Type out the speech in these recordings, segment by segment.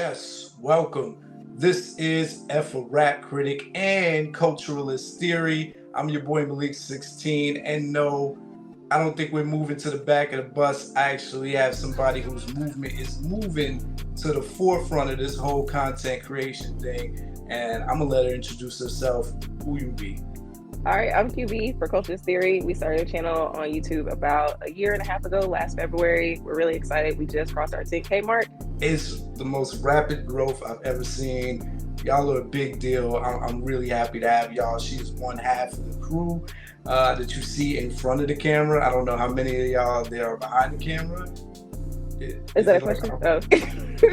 Yes, welcome. This is F a Rap Critic and Culturalist Theory. I'm your boy Malik 16, and no, I don't think we're moving to the back of the bus. I actually have somebody whose movement is moving to the forefront of this whole content creation thing, and I'm gonna let her introduce herself. Who you be? All right, I'm QB for Culturalist Theory. We started a channel on YouTube about a year and a half ago, last February. We're really excited. We just crossed our 10K mark. It's the most rapid growth I've ever seen. Y'all are a big deal. I'm really happy to have y'all. She's one half of the crew that you see in front of the camera. I don't know how many of y'all there are behind the camera. Is that a question? Oh.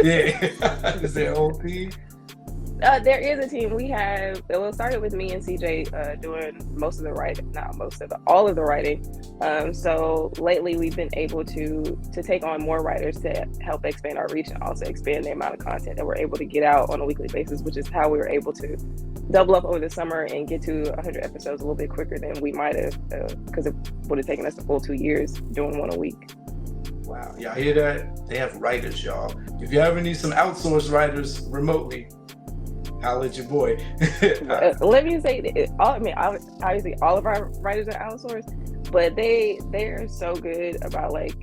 Yeah. Is there a whole team? There is a team. It started with me and CJ doing most of the writing, not most of all of the writing. So lately we've been able to take on more writers to help expand our reach and also expand the amount of content that we're able to get out on a weekly basis, which is how we were able to double up over the summer and get to 100 episodes a little bit quicker than we might have, because it would have taken us the full 2 years doing one a week. Wow, y'all hear that? They have writers, y'all. If you ever need some outsourced writers remotely, holla at your boy. Let me say, obviously all of our writers are outsourced, but they're so good about like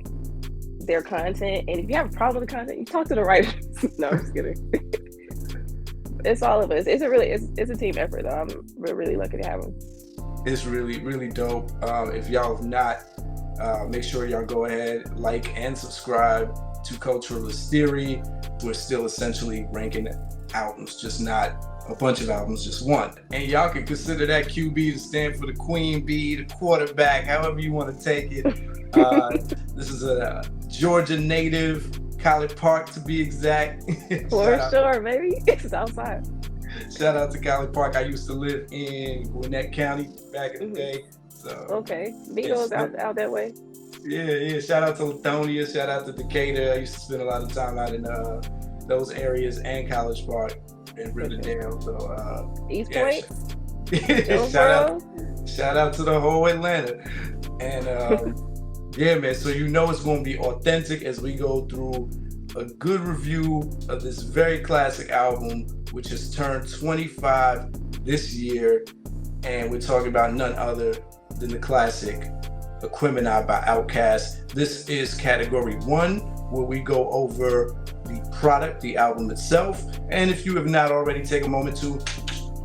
their content. And if you have a problem with the content, you talk to the writers. No, I'm just kidding. It's all of us. It's a team effort though. We're really lucky to have them. It's really, really dope. If y'all have not, make sure y'all go ahead, like and subscribe to Culturalist Theory. We're still essentially ranking albums, just not a bunch of albums, just one. And y'all can consider that QB to stand for the queen bee, the quarterback, however you want to take it. This is a Georgia native, College Park to be exact. For sure, baby. It's outside. Shout out to College Park. I used to live in Gwinnett County back in the day. So okay, Beagle's out that way. Yeah. Shout out to Lithonia. Shout out to Decatur. I used to spend a lot of time out in those areas and College Park and Riverdale. So East Point. shout out to the whole Atlanta. And yeah, man. So it's going to be authentic as we go through a good review of this very classic album, which has turned 25 this year, and we're talking about none other than the classic Aquemini by Outkast. This is category 1, where we go over the product, the album itself. And if you have not already, take a moment to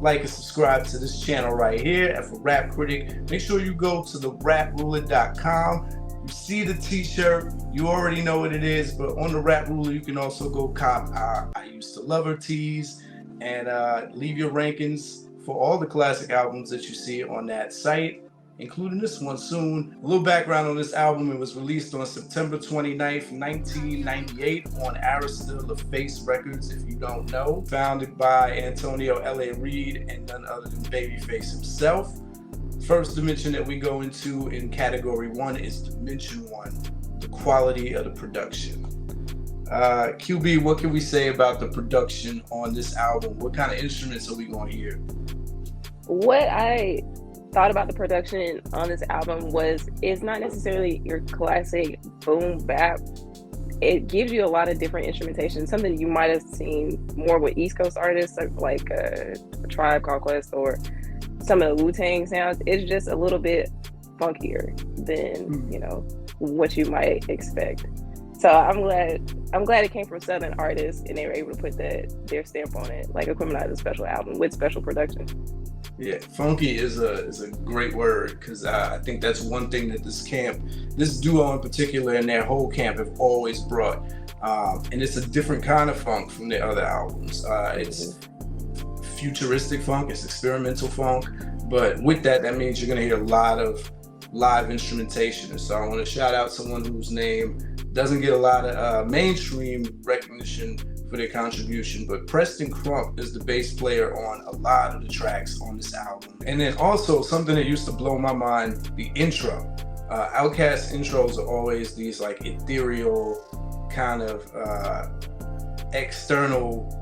like and subscribe to this channel right here at For Rap Critic. Make sure you go to theraproller.com. You see the t-shirt, you already know what it is, but on the Rap Ruler, you can also go cop our I Used to Love Her tees and leave your rankings for all the classic albums that you see on that site, including this one soon. A little background on this album: it was released on September 29th, 1998 on Arista LaFace Records, if you don't know. Founded by Antonio L.A. Reid and none other than Babyface himself. First dimension that we go into in category 1 is dimension 1, the quality of the production. QB, what can we say about the production on this album? What kind of instruments are we going to hear? What I thought about the production on this album was it's not necessarily your classic boom bap. It gives you a lot of different instrumentation, something you might have seen more with East Coast artists like Tribe Called Quest or some of the Wu-Tang sounds. It's just a little bit funkier than what you might expect. So I'm glad it came from Southern artists and they were able to put their stamp on it. Like Aquemini is a special album with special production. Yeah, funky is a great word, because I think that's one thing that this duo in particular and their whole camp have always brought. And it's a different kind of funk from their other albums. It's futuristic funk, it's experimental funk, but with that means you're going to hear a lot of live instrumentation. And so I want to shout out someone whose name doesn't get a lot of mainstream recognition for their contribution, but Preston Crump is the bass player on a lot of the tracks on this album. And then also something that used to blow my mind, the intro. Outkast intros are always these like ethereal kind of external,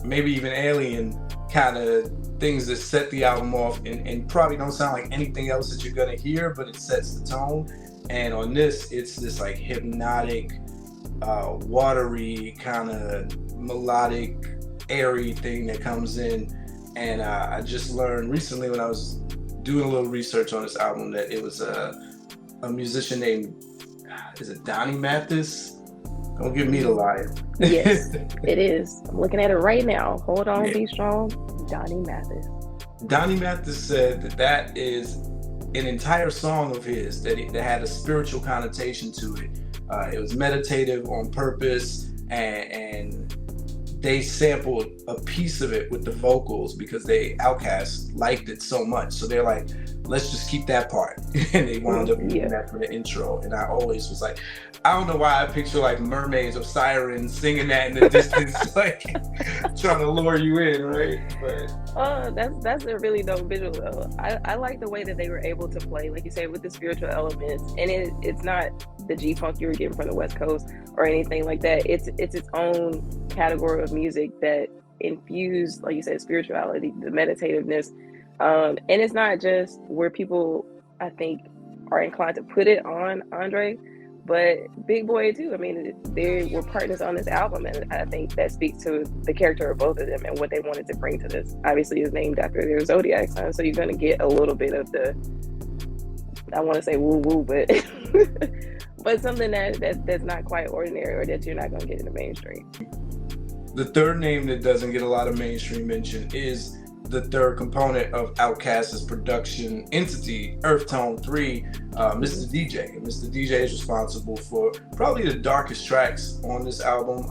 maybe even alien kind of things that set the album off and probably don't sound like anything else that you're gonna hear, but it sets the tone. And on this, it's this like hypnotic, watery kind of melodic, airy thing that comes in. And I just learned recently when I was doing a little research on this album that it was a musician named, is it Donnie Mathis? Don't give me the lie. Yes, it is. I'm looking at it right now. Hold on, Yeah. be strong. Donnie Mathis. Donnie Mathis said that is an entire song of his that had a spiritual connotation to it. It was meditative on purpose, and they sampled a piece of it with the vocals because Outkast liked it so much. So they're like, let's just keep that part. And they wound up using that for the intro. And I always was like, I don't know why I picture like mermaids or sirens singing that in the distance, like trying to lure you in, right? But that's a really dope visual though. I like the way that they were able to play, like you say, with the spiritual elements, and it's not the G-funk you were getting from the West Coast or anything like that. It's its own category of music that infused, like you said, spirituality, the meditativeness, and it's not just where people, I think, are inclined to put it on Andre, but Big Boy too. I mean, they were partners on this album, and I think that speaks to the character of both of them and what they wanted to bring to this. Obviously, it's named after their zodiac sign, so you're going to get a little bit of the, I want to say woo woo, but but something that's not quite ordinary, or that you're not going to get in the mainstream. The third name that doesn't get a lot of mainstream mention is the third component of Outkast's production entity, Earth Tone 3, Mr. DJ. Mr. DJ is responsible for probably the darkest tracks on this album,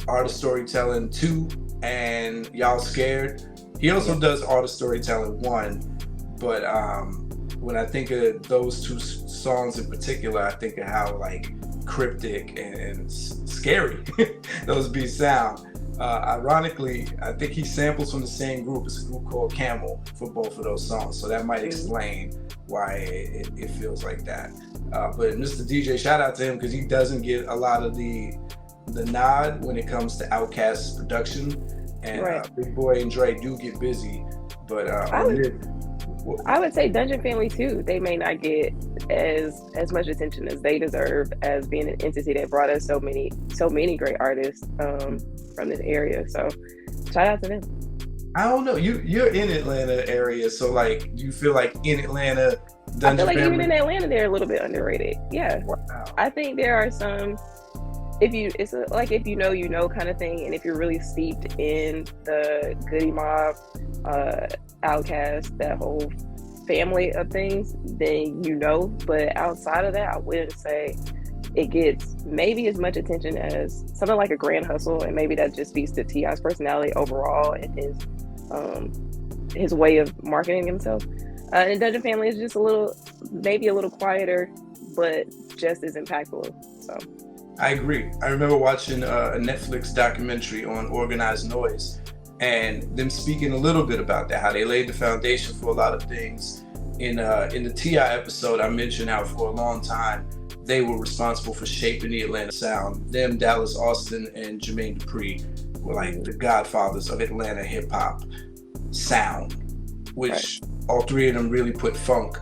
Art of Storytelling 2 and Y'all Scared. He also does Art of Storytelling 1, but when I think of those two songs in particular, I think of how like cryptic and scary those beats sound. Ironically, I think he samples from the same group. It's a group called Camel for both of those songs, so that might explain why it feels like that. But Mr. DJ, shout out to him because he doesn't get a lot of the nod when it comes to Outkast's production, and Big Boy and Dre do get busy. But I would say Dungeon Family too. They may not get as much attention as they deserve, as being an entity that brought us so many great artists from this area. So shout out to them. I don't know. You're in Atlanta area, so like, do you feel like in Atlanta, Dungeon I feel like Family? even in Atlanta, they're a little bit underrated. Yeah, wow. I think there are some. If you know kind of thing, and if you're really steeped in the Goody Mob, Outkast, that whole family of things, then you know. But outside of that, I wouldn't say it gets maybe as much attention as something like a Grand Hustle, and maybe that just speaks to T.I.'s personality overall and his way of marketing himself. And Dungeon Family is just maybe a little quieter, but just as impactful. So I agree. I remember watching a Netflix documentary on organized noise, and them speaking a little bit about that, how they laid the foundation for a lot of things. In the T.I. episode, I mentioned how for a long time they were responsible for shaping the Atlanta sound. Them, Dallas Austin, and Jermaine Dupri were like the godfathers of Atlanta hip hop sound, which all three of them really put funk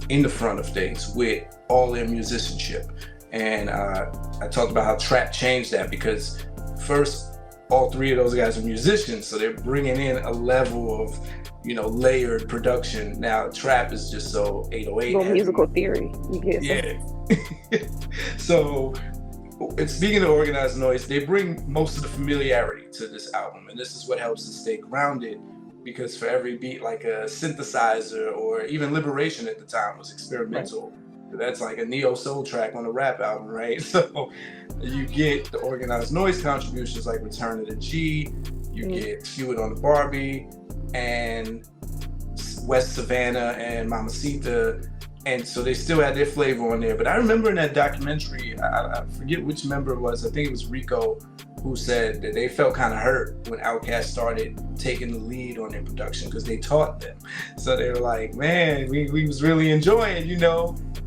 in the front of things with all their musicianship. And I talked about how trap changed that, because first, all three of those guys are musicians, so they're bringing in a level of, layered production. Now trap is just so 808. Well, musical theory. Yeah. So, and speaking of organized noise, they bring most of the familiarity to this album, and this is what helps us stay grounded, because for every beat, like a synthesizer or even Liberation at the time was experimental. Right. That's like a neo soul track on a rap album, right? So you get the organized noise contributions like Return of the G, you get Hewitt on the Barbie, and West Savannah and Mamacita, and so they still had their flavor on there. But I remember in that documentary, I forget which member it was, I think it was Rico, who said that they felt kind of hurt when Outkast started taking the lead on their production, because they taught them. So they were like, man, we was really enjoying,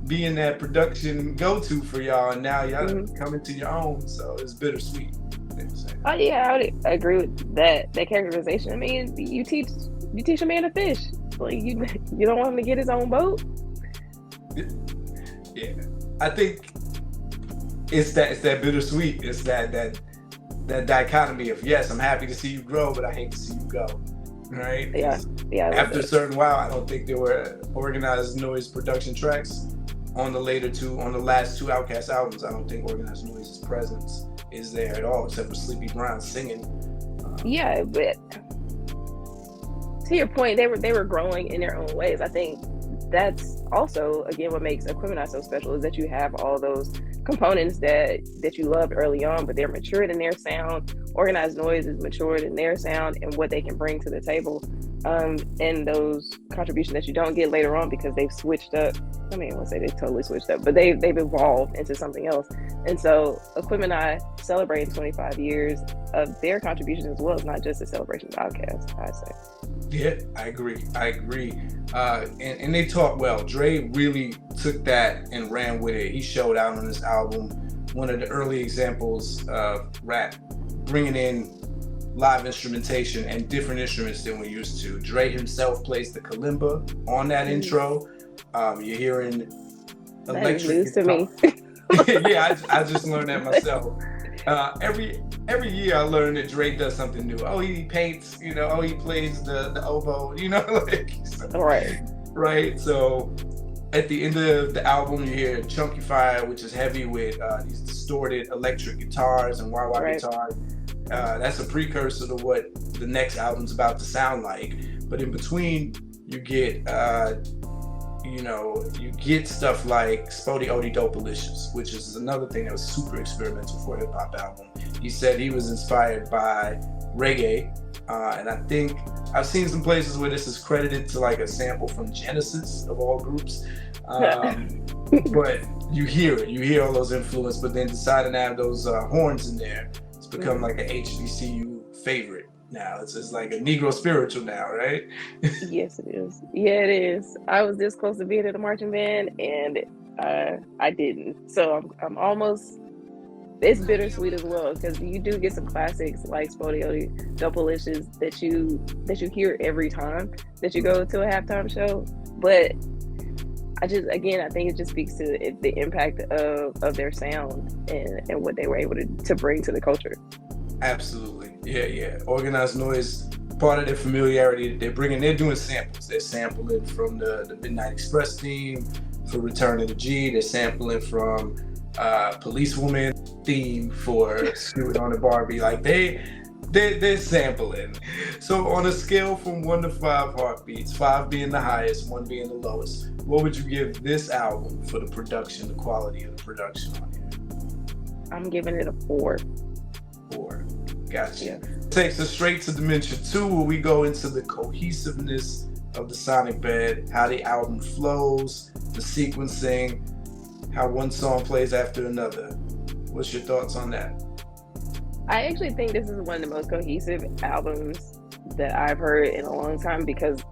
being that production go-to for y'all, and now y'all coming to your own. So it's bittersweet. Oh yeah, I would agree with that characterization. I mean, you teach a man to fish. Like you don't want him to get his own boat. Yeah, I think it's that bittersweet. It's that that dichotomy of, yes, I'm happy to see you grow, but I hate to see you go. Right? Yeah, yeah. After a certain while, I don't think there were Organized Noise production tracks on the last two Outkast albums. I don't think Organized Noise's presence is there at all, except for Sleepy Brown singing. Yeah, but to your point, they were growing in their own ways. I think that's also, again, what makes Aquemini so special, is that you have all those components that you loved early on, but they're matured in their sound. Organized Noise is matured in their sound and what they can bring to the table, and those contributions that you don't get later on because they've switched up. I mean, I won't say they totally switched up, but they've evolved into something else. And so Aquemini celebrating 25 years of their contribution as well is not just a celebration of Outkast, I'd say. Yeah, I agree. And they taught well. Dre really took that and ran with it. He showed out on this album, one of the early examples of rap bringing in live instrumentation and different instruments than we're used to. Dre himself plays the kalimba on that intro. You're hearing electric guitar. Yeah, I just learned that myself. Every year I learn that Dre does something new. Oh, he paints, oh, he plays the oboe, Right. So at the end of the album, you hear Chunky Fire, which is heavy with these distorted electric guitars and wah-wah guitars. That's a precursor to what the next album's about to sound like. But in between, you get stuff like Spody Odie Dopalicious, which is another thing that was super experimental for a hip hop album. He said he was inspired by reggae, and I think I've seen some places where this is credited to like a sample from Genesis of all groups. But you hear all those influences, but then deciding to have those horns in there, it's become like an HBCU favorite now. It's like a Negro spiritual now, right? Yes, it is. Yeah, it is. I was this close to being in a marching band, and I didn't. So I'm almost. It's bittersweet as well, because you do get some classics like Spody Odie Dopalicious that you hear every time that you go to a halftime show. But I think it just speaks to the impact of their sound and what they were able to bring to the culture. Absolutely. Yeah. Organized Noise, part of their familiarity, they're doing samples. They're sampling from the Midnight Express theme for Return of the G. They're sampling from Policewoman theme for Screwing on the Barbie. Like they're sampling. So on a scale from 1 to 5 heartbeats, 5 being the highest, 1 being the lowest, what would you give this album for the production, the quality of the production on here? I'm giving it a 4. 4. Gotcha. Yeah. Takes us straight to Dimension 2, where we go into the cohesiveness of the sonic bed, how the album flows, the sequencing, how one song plays after another. What's your thoughts on that? I actually think this is one of the most cohesive albums that I've heard in a long time, because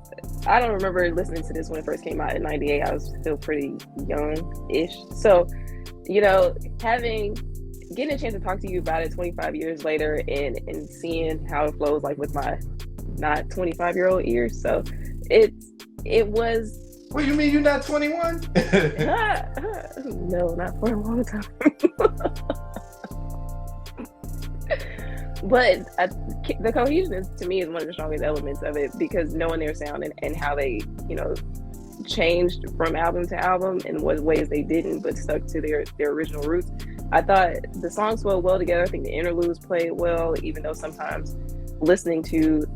I don't remember listening to this when it first came out in '98. I was still pretty young-ish. So, getting a chance to talk to you about it 25 years later and seeing how it flows like with my not 25-year-old ears. So it was. What, you mean you're not 21? No, not for a long time. But the cohesiveness to me is one of the strongest elements of it, because knowing their sound and how they, changed from album to album in what ways they didn't, but stuck to their original roots. I thought the songs flowed well together. I think the interludes played well, even though sometimes listening to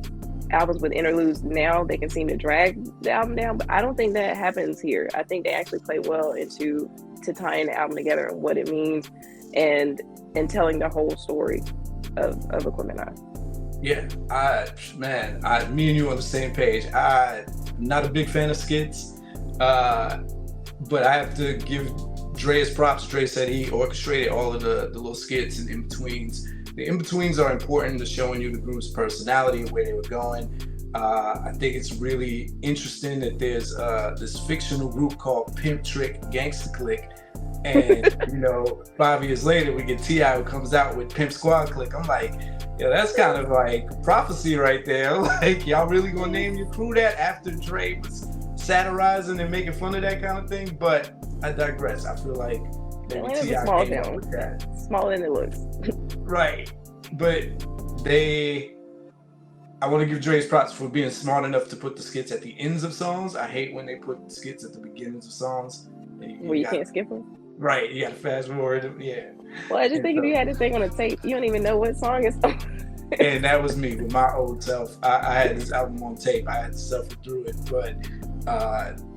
albums with interludes now, they can seem to drag the album down, but I don't think that happens here. I think they actually play well into tying the album together and what it means and telling the whole story of Aquemini. Yeah, me and you on the same page. I'm not a big fan of skits, but I have to give Dre his props. Dre said he orchestrated all of the little skits and in-betweens. The in-betweens are important to showing you the group's personality and where they were going. I think it's really interesting that there's this fictional group called Pimp Trick Gangsta Click. And, 5 years later, we get T.I. who comes out with Pimp Squad Click. I'm like, that's kind of like prophecy right there. Like, y'all really gonna name your crew that after Dre was satirizing and making fun of that kind of thing? But I digress. I feel like maybe T.I. came up with that. Smaller than it looks. Right. but I want to give Dre's props for being smart enough to put the skits at the ends of songs. I hate when they put skits at the beginnings of songs. You can't skip them. Right, you got to fast forward. Yeah. Well, I just think if you had this thing on a tape, you don't even know what song it's on. And that was me with my old self. I had this album on tape. I had to suffer through it, but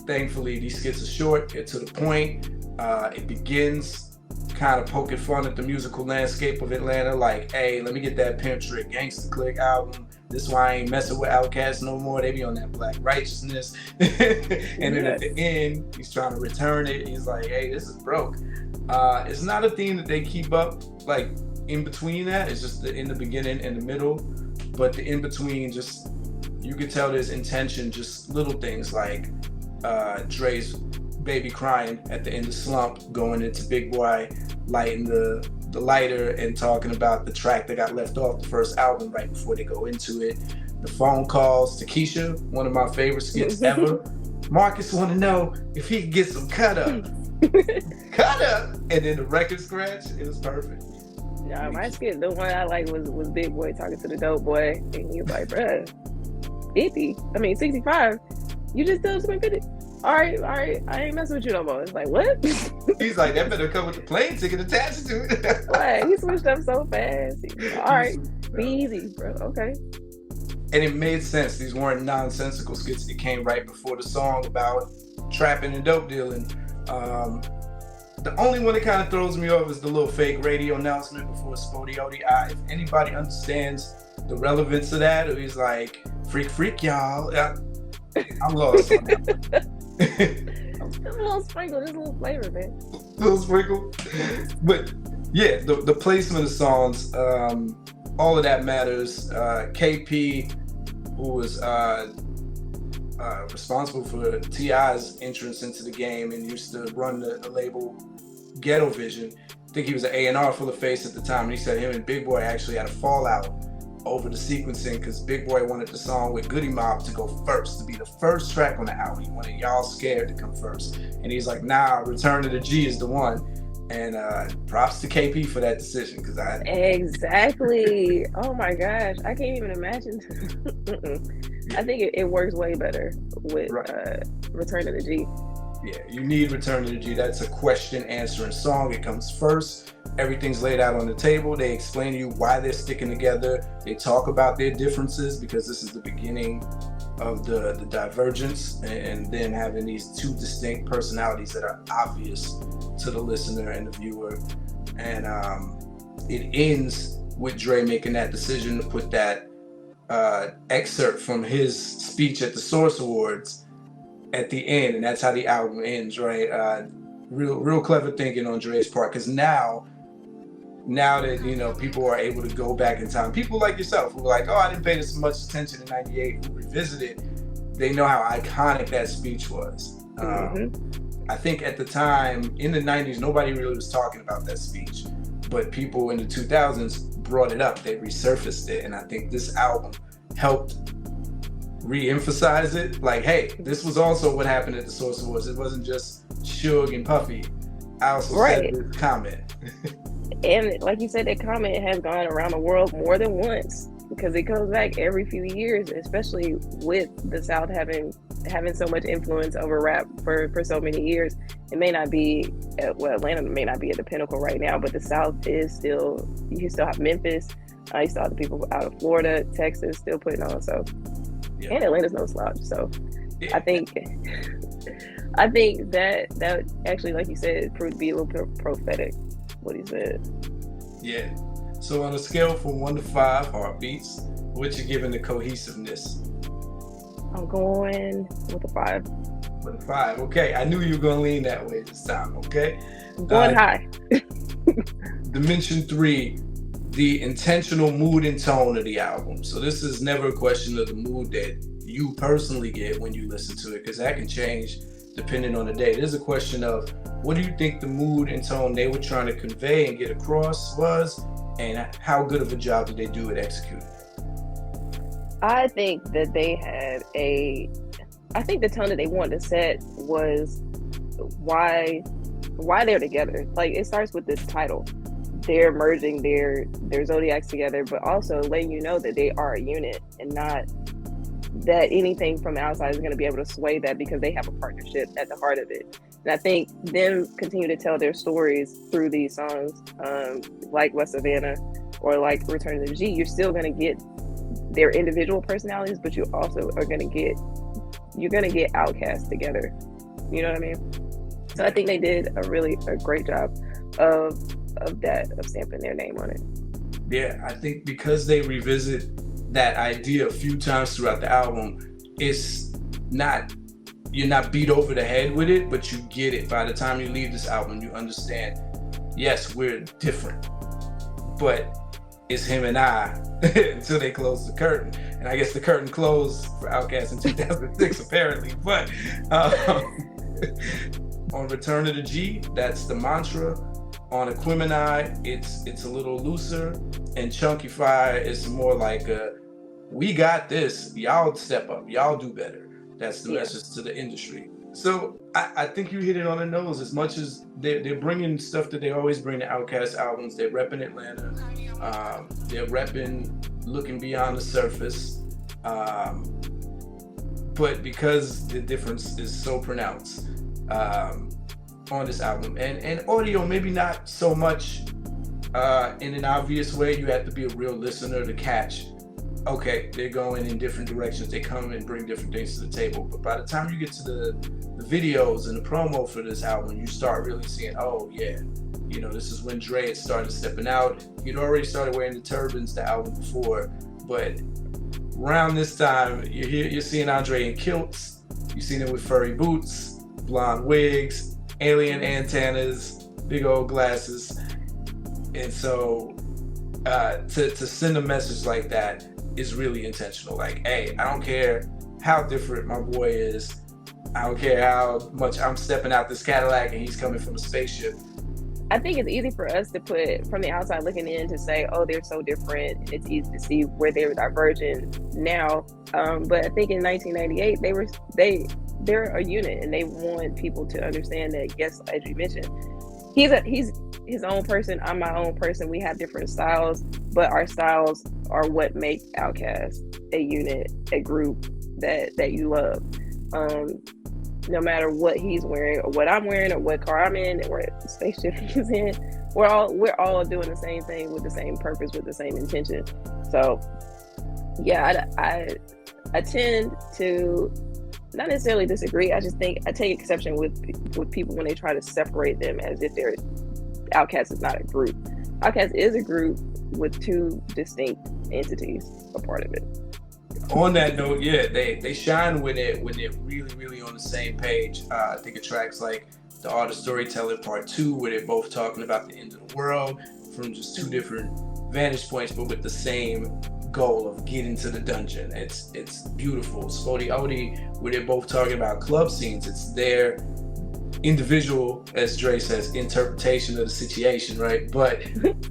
thankfully these skits are short. It's to the point. It begins kind of poking fun at the musical landscape of Atlanta, like, hey, let me get that Pimp Trick Gangsta Click album. This is why I ain't messing with Outkast no more. They be on that Black Righteousness. And then at the end, he's trying to return it. He's like, hey, this is broke. It's not a theme that they keep up, like, in between that. It's just in the beginning and the middle. But the in between, just, you can tell there's intention, just little things like Dre's baby crying at the end of Slump, going into Big Boy, lighting the lighter and talking about the track that got left off the first album right before they go into it. The phone calls to Keisha, one of my favorite skits ever. Marcus want to know if he can get some cut up. Cut up! And then the record scratch, it was perfect. Yeah, my skit, the one I like was Big Boy talking to the dope boy, and he was like, bruh, 65, you just told me 50. All right, I ain't messing with you no more. It's like, what? He's like, that better come with the plane ticket attached to it. What? He switched up so fast. All right, be easy, bro. Okay. And it made sense. These weren't nonsensical skits. It came right before the song about trapping and dope dealing. The only one that kind of throws me off is the little fake radio announcement before Spodioti. If anybody understands the relevance of that, or he's like, freak, y'all. I'm lost on that. Just a little sprinkle, just a little flavor, man. Little sprinkle. But yeah, the placement of songs, all of that matters. KP, who was responsible for T.I.'s entrance into the game and used to run the label Ghetto Vision. I think he was an A&R full of face at the time, and he said him and Big Boy actually had a fallout over the sequencing because Big Boy wanted the song with Goody Mob to go first, to be the first track on the album. He wanted Y'all Scared to come first. And he's like, nah, Return to the G is the one. And props to KP for that decision. Exactly. Oh my gosh. I can't even imagine. I think it works way better with Return to the G. Yeah, you need Return to the G. That's a question answering song. It comes first. Everything's laid out on the table. They explain to you why they're sticking together. They talk about their differences because this is the beginning of the divergence, and then having these two distinct personalities that are obvious to the listener and the viewer. And it ends with Dre making that decision to put that excerpt from his speech at the Source Awards at the end, and that's how the album ends, right? Real clever thinking on Dre's part, because now that people are able to go back in time, people like yourself who are like, oh, I didn't pay this much attention in '98, who revisit it, they know how iconic that speech was. I think at the time in the '90s, nobody really was talking about that speech, but people in the 2000s brought it up. They resurfaced it, and I think this album helped re-emphasize it. Like, hey, this was also what happened at the Source Awards. It wasn't just Suge and Puffy. I also said this comment. And like you said, that comment has gone around the world more than once because it comes back every few years, especially with the South having so much influence over rap for so many years. It may not be, Atlanta may not be at the pinnacle right now, but the South is still, you still have Memphis, you still have the people out of Florida, Texas still putting on, so. Yeah. And Atlanta's no slouch, so yeah. I think that actually, like you said, proved to be a little prophetic, what he said. Yeah. So on a scale from 1 to 5 heartbeats, what you giving the cohesiveness? I'm going with a 5. With a 5, okay. I knew you were gonna lean that way this time, okay? I'm going high. Dimension 3. The intentional mood and tone of the album. So this is never a question of the mood that you personally get when you listen to it, because that can change depending on the day. There's a question of what do you think the mood and tone they were trying to convey and get across was, and how good of a job did they do at executing it? I think that they had I think the tone that they wanted to set was why they're together. Like, it starts with this title. they're merging their zodiacs together, but also letting you know that they are a unit and not that anything from the outside is going to be able to sway that, because they have a partnership at the heart of it. And I think them continue to tell their stories through these songs, like West Savannah or like Return to the G, you're still going to get their individual personalities, but you also are going to get Outkast together. You know what I mean? So I think they did a great job of stamping their name on it. Yeah, I think because they revisit that idea a few times throughout the album, it's not, you're not beat over the head with it, but you get it. By the time you leave this album, you understand, yes, we're different, but it's him and I until they close the curtain. And I guess the curtain closed for Outkast in 2006 apparently, but on Return to the G, that's the mantra. On Aquemini, it's a little looser, and Chunky Fire is more like we got this, y'all step up, y'all do better. That's the message to the industry. So I think you hit it on the nose. As much as they're bringing stuff that they always bring to Outkast albums, they're repping Atlanta, they're repping looking beyond the surface, but because the difference is so pronounced on this album, and audio maybe not so much in an obvious way. You have to be a real listener to catch, okay, they're going in different directions, they come and bring different things to the table. But by the time you get to the videos and the promo for this album, you start really seeing, oh yeah, you know, this is when Dre had started stepping out. He'd already started wearing the turbans the album before, but around this time you're seeing Andre in kilts, you've seen him with furry boots, blonde wigs, alien antennas, big old glasses. And so to send a message like that is really intentional. Like, hey, I don't care how different my boy is, I don't care how much I'm stepping out this Cadillac and he's coming from a spaceship. I think it's easy for us to put, from the outside looking in, to say, oh, they're so different. It's easy to see where they're divergent now. But I think in 1998, they're a unit, and they want people to understand that, yes, as you mentioned, he's his own person, I'm my own person. We have different styles, but our styles are what make Outkast a unit, a group that you love. No matter what he's wearing or what I'm wearing or what car I'm in or what spaceship he's in, we're all doing the same thing with the same purpose, with the same intention. So yeah, I tend to not necessarily disagree. I just think I take exception with people when they try to separate them as if they're Outkast is not a group. Outkast is a group with two distinct entities a part of it. On that note, yeah, they shine when they're really, really on the same page. I think of tracks like The Art of Storytelling Part 2, where they're both talking about the end of the world from just two different vantage points, but with the same goal of getting to the dungeon. It's beautiful. Spody Odie, where they're both talking about club scenes. It's their individual, as Dre says, interpretation of the situation, right? But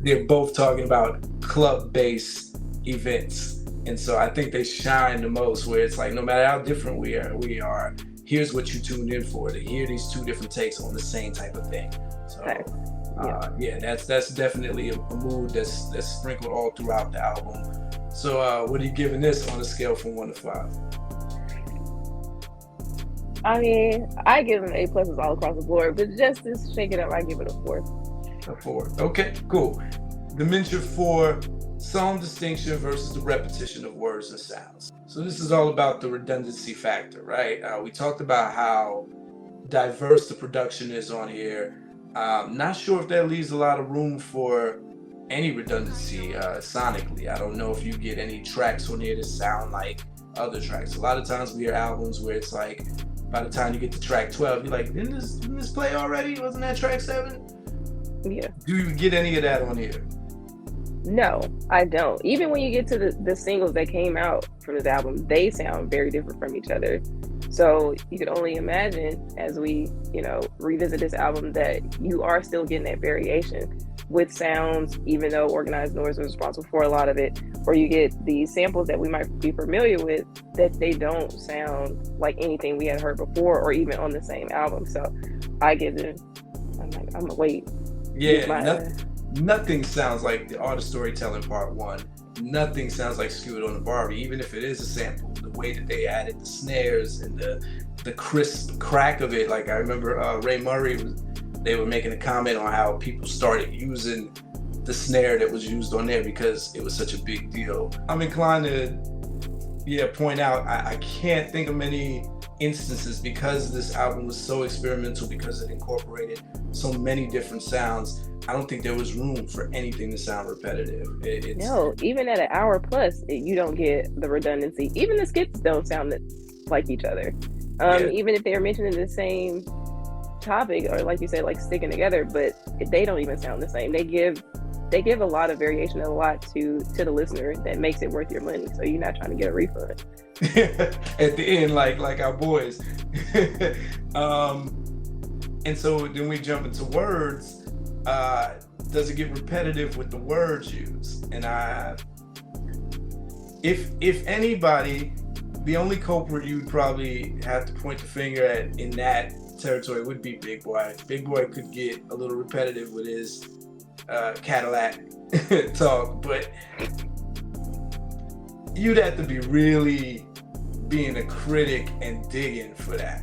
they're both talking about club-based events. And so I think they shine the most, where it's like, no matter how different we are, here's what you tuned in for, to hear these two different takes on the same type of thing. So yeah, that's definitely a mood that's sprinkled all throughout the album. So what are you giving this on a scale from 1 to 5? I mean, I give them A+ all across the board, but just to shake it up, I give it a 4. A 4. Okay, cool. Dimension 4, song distinction versus the repetition of words and sounds. So this is all about the redundancy factor, right? We talked about how diverse the production is on here. Not sure if that leaves a lot of room for any redundancy sonically. I don't know if you get any tracks on here that sound like other tracks. A lot of times we hear albums where it's like, by the time you get to track 12, you're like, didn't this play already? Wasn't that track 7? Yeah. Do you get any of that on here? No, I don't. Even when you get to the singles that came out from this album, they sound very different from each other. So you could only imagine, as we, revisit this album, that you are still getting that variation with sounds, even though Organized Noise was responsible for a lot of it, or you get these samples that we might be familiar with that they don't sound like anything we had heard before or even on the same album. So I give them, I'm gonna wait. Yeah, Nothing sounds like the art of storytelling part one. Nothing sounds like Skewed on the Barbie, even if it is a sample. The way that they added the snares and the crisp crack of it. Like I remember Ray Murray, they were making a comment on how people started using the snare that was used on there because it was such a big deal. I'm inclined to point out I can't think of many instances, because this album was so experimental, because it incorporated so many different sounds. I don't think there was room for anything to sound repetitive. No, even at an hour plus, you don't get the redundancy. Even the skits don't sound like each other. Even if they're mentioning the same topic, or like you said, like sticking together, but they don't even sound the same. They give a lot of variation and a lot to the listener that makes it worth your money. So you're not trying to get a refund. At the end, like our boys. And so then we jump into words. Does it get repetitive with the words used? And if anybody, the only culprit you'd probably have to point the finger at in that territory would be Big Boy. Big Boy could get a little repetitive with his Cadillac talk, but you'd have to be really being a critic and digging for that,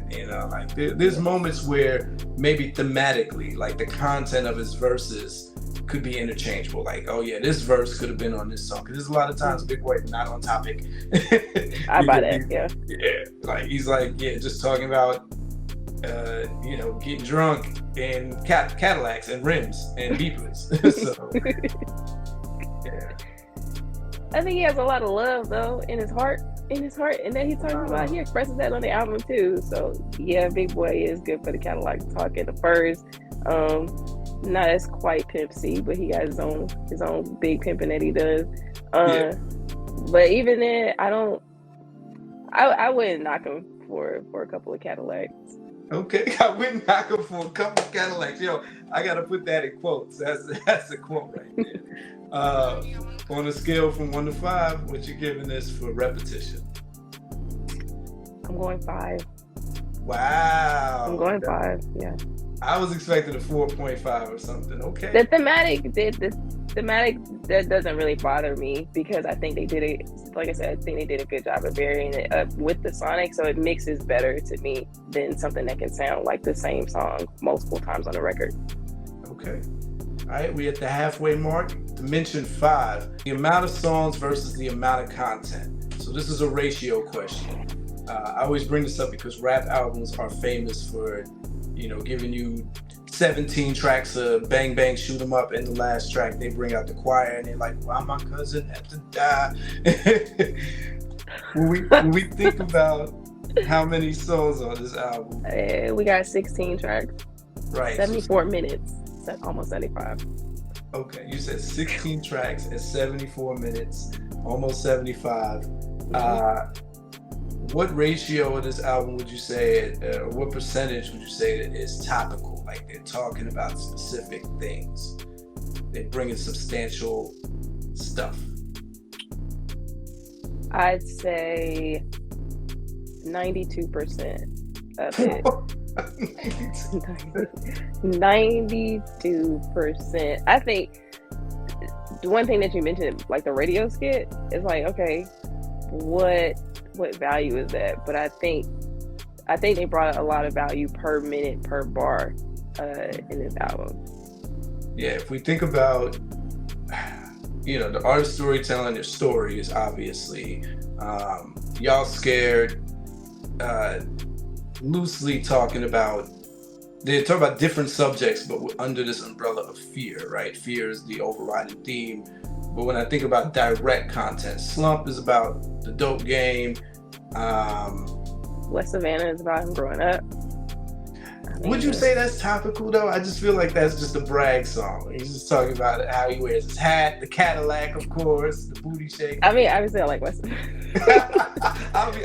like there's moments where maybe thematically, like the content of his verses could be interchangeable, like, oh yeah, this verse could have been on this song, because there's a lot of times Big Boy not on topic. I buy that. Yeah, like he's like, just talking about getting drunk and Cadillacs and rims and beepers. So I think he has a lot of love though in his heart, and that he's talking about. He expresses that on the album too. So yeah, Big Boy is good for the Cadillac talk. And the furs, not as quite Pimp C, but he got his own big pimping that he does. But even then, I wouldn't knock him for a couple of Cadillacs. Okay, I wouldn't knock him for a couple of Cadillacs. Yo, I gotta put that in quotes. That's a quote right there. On a scale from 1 to 5, what you giving this for repetition? I'm going 5. Wow. I'm going 5. Yeah. I was expecting a 4.5 or something. Okay. The thematic that doesn't really bother me, because I think they did it. Like I said, I think they did a good job of varying it up with the sonic, so it mixes better to me than something that can sound like the same song multiple times on the record. Okay. All right, we're at the halfway mark. Dimension 5, the amount of songs versus the amount of content. So this is a ratio question. I always bring this up because rap albums are famous for, giving you 17 tracks of bang bang shoot 'em up, and the last track they bring out the choir and they're like, why my cousin had to die. when we think about how many songs on this album, we got 16 tracks, right? 74 minutes, almost 75. Okay, you said 16 tracks and 74 minutes, almost 75. What ratio of this album would you say, or what percentage would you say that is topical? Like they're talking about specific things, they're bringing substantial stuff. I'd say 92% of it. 92%. I think the one thing that you mentioned, like the radio skit, is like, okay, what value is that? But I think they brought a lot of value per minute, per bar in this album. Yeah, if we think about, the art of storytelling, their story is obviously Y'all Scared, loosely talking about, they talk about different subjects, but under this umbrella of fear, right? Fear is the overriding theme. But when I think about direct content, Slump is about the dope game. West Savannah is about him growing up. Would you say that's topical though? I just feel like that's just a brag song. He's just talking about how he wears his hat, the Cadillac, of course, the booty shake. I mean, obviously I like West Savannah.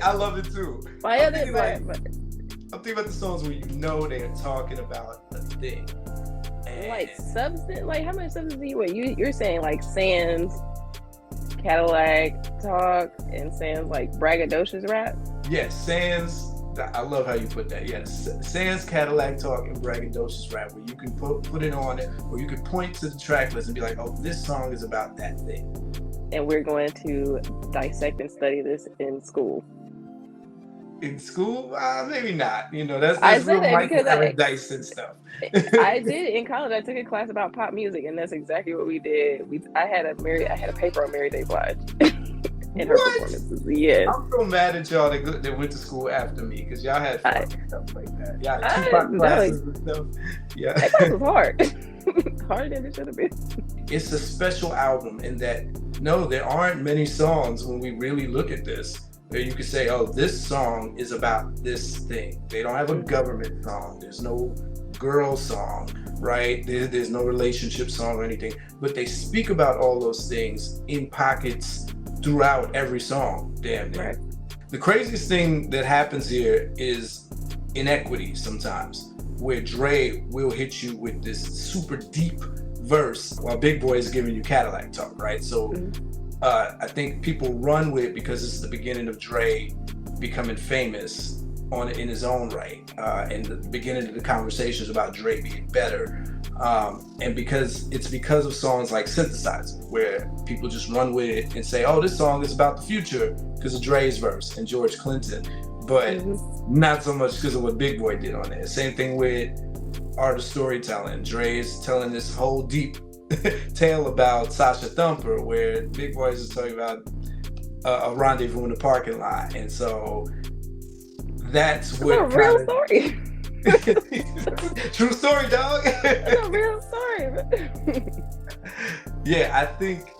I love it too. I'm thinking about the songs where they're talking about a thing. And like substance, like how much substance do you wear? You're saying like Sans Cadillac talk and Sans like braggadocious rap? Yes, Sans I love how you put that. Yes, Sans Cadillac Talk and Braggadocious Rap, where you can put it on it, or you can point to the track list and be like, "Oh, this song is about that thing." And we're going to dissect and study this in school. In school, maybe not. You know, that's I real said that Michael because Eric Dyson stuff. I did in college. I took a class about pop music, and that's exactly what we did. I had a paper on Mary J. Blige and her performances. Yes. I'm so mad at y'all that went to school after me, because y'all had fun and stuff like that. Y'all had Tupac classes and stuff. Yeah, that class was hard. Harder than it should have been. It's a special album in that no, there aren't many songs when we really look at this where you could say, oh, this song is about this thing. They don't have a government song. There's no girl song, right? There's no relationship song or anything, but they speak about all those things in pockets throughout every song. Damn near. Right. The craziest thing that happens here is inequity sometimes, where Dre will hit you with this super deep verse while Big Boy is giving you Cadillac Talk, right? So I think people run with it because this is the beginning of Dre becoming famous in his own right, and the beginning of the conversations about Dre being better, and because of songs like Synthesizer, where people just run with it and say, oh, this song is about the future because of Dre's verse and George Clinton, but not so much because of what Big Boy did on it. Same thing with art of storytelling. Dre's telling this whole deep tale about Sasha Thumper, where Big Boy is talking about a rendezvous in the parking lot, and so that's what a real story. True story, dog. It's a real story. Yeah, I think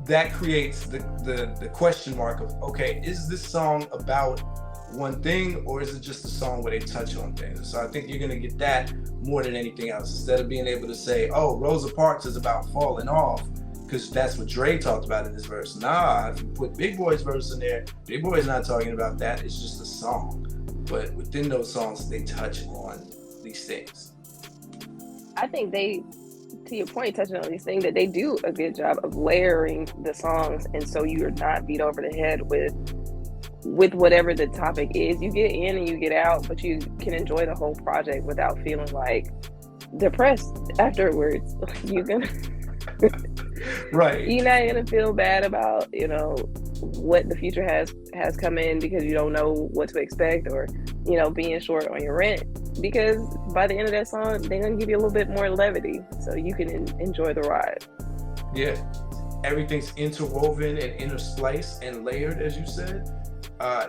that creates the question mark of, okay, is this song about one thing, or is it just a song where they touch on things? So I think you're gonna get that more than anything else, instead of being able to say, oh, Rosa Parks is about falling off because that's what Dre talked about in this verse. Nah, if you put Big Boy's verse in there, Big Boy's not talking about that. It's just a song, but within those songs they touch on these things. I think they, to your point, touching on these things, that they do a good job of layering the songs, and so you're not beat over the head with whatever the topic is. You get in and you get out, but you can enjoy the whole project without feeling like depressed afterwards. You're gonna right. You're not gonna feel bad about, you know, what the future has come in, because you don't know what to expect, or, you know, being short on your rent, because by the end of that song they're gonna give you a little bit more levity so you can enjoy the ride. Yeah, everything's interwoven and interspliced and layered, as you said.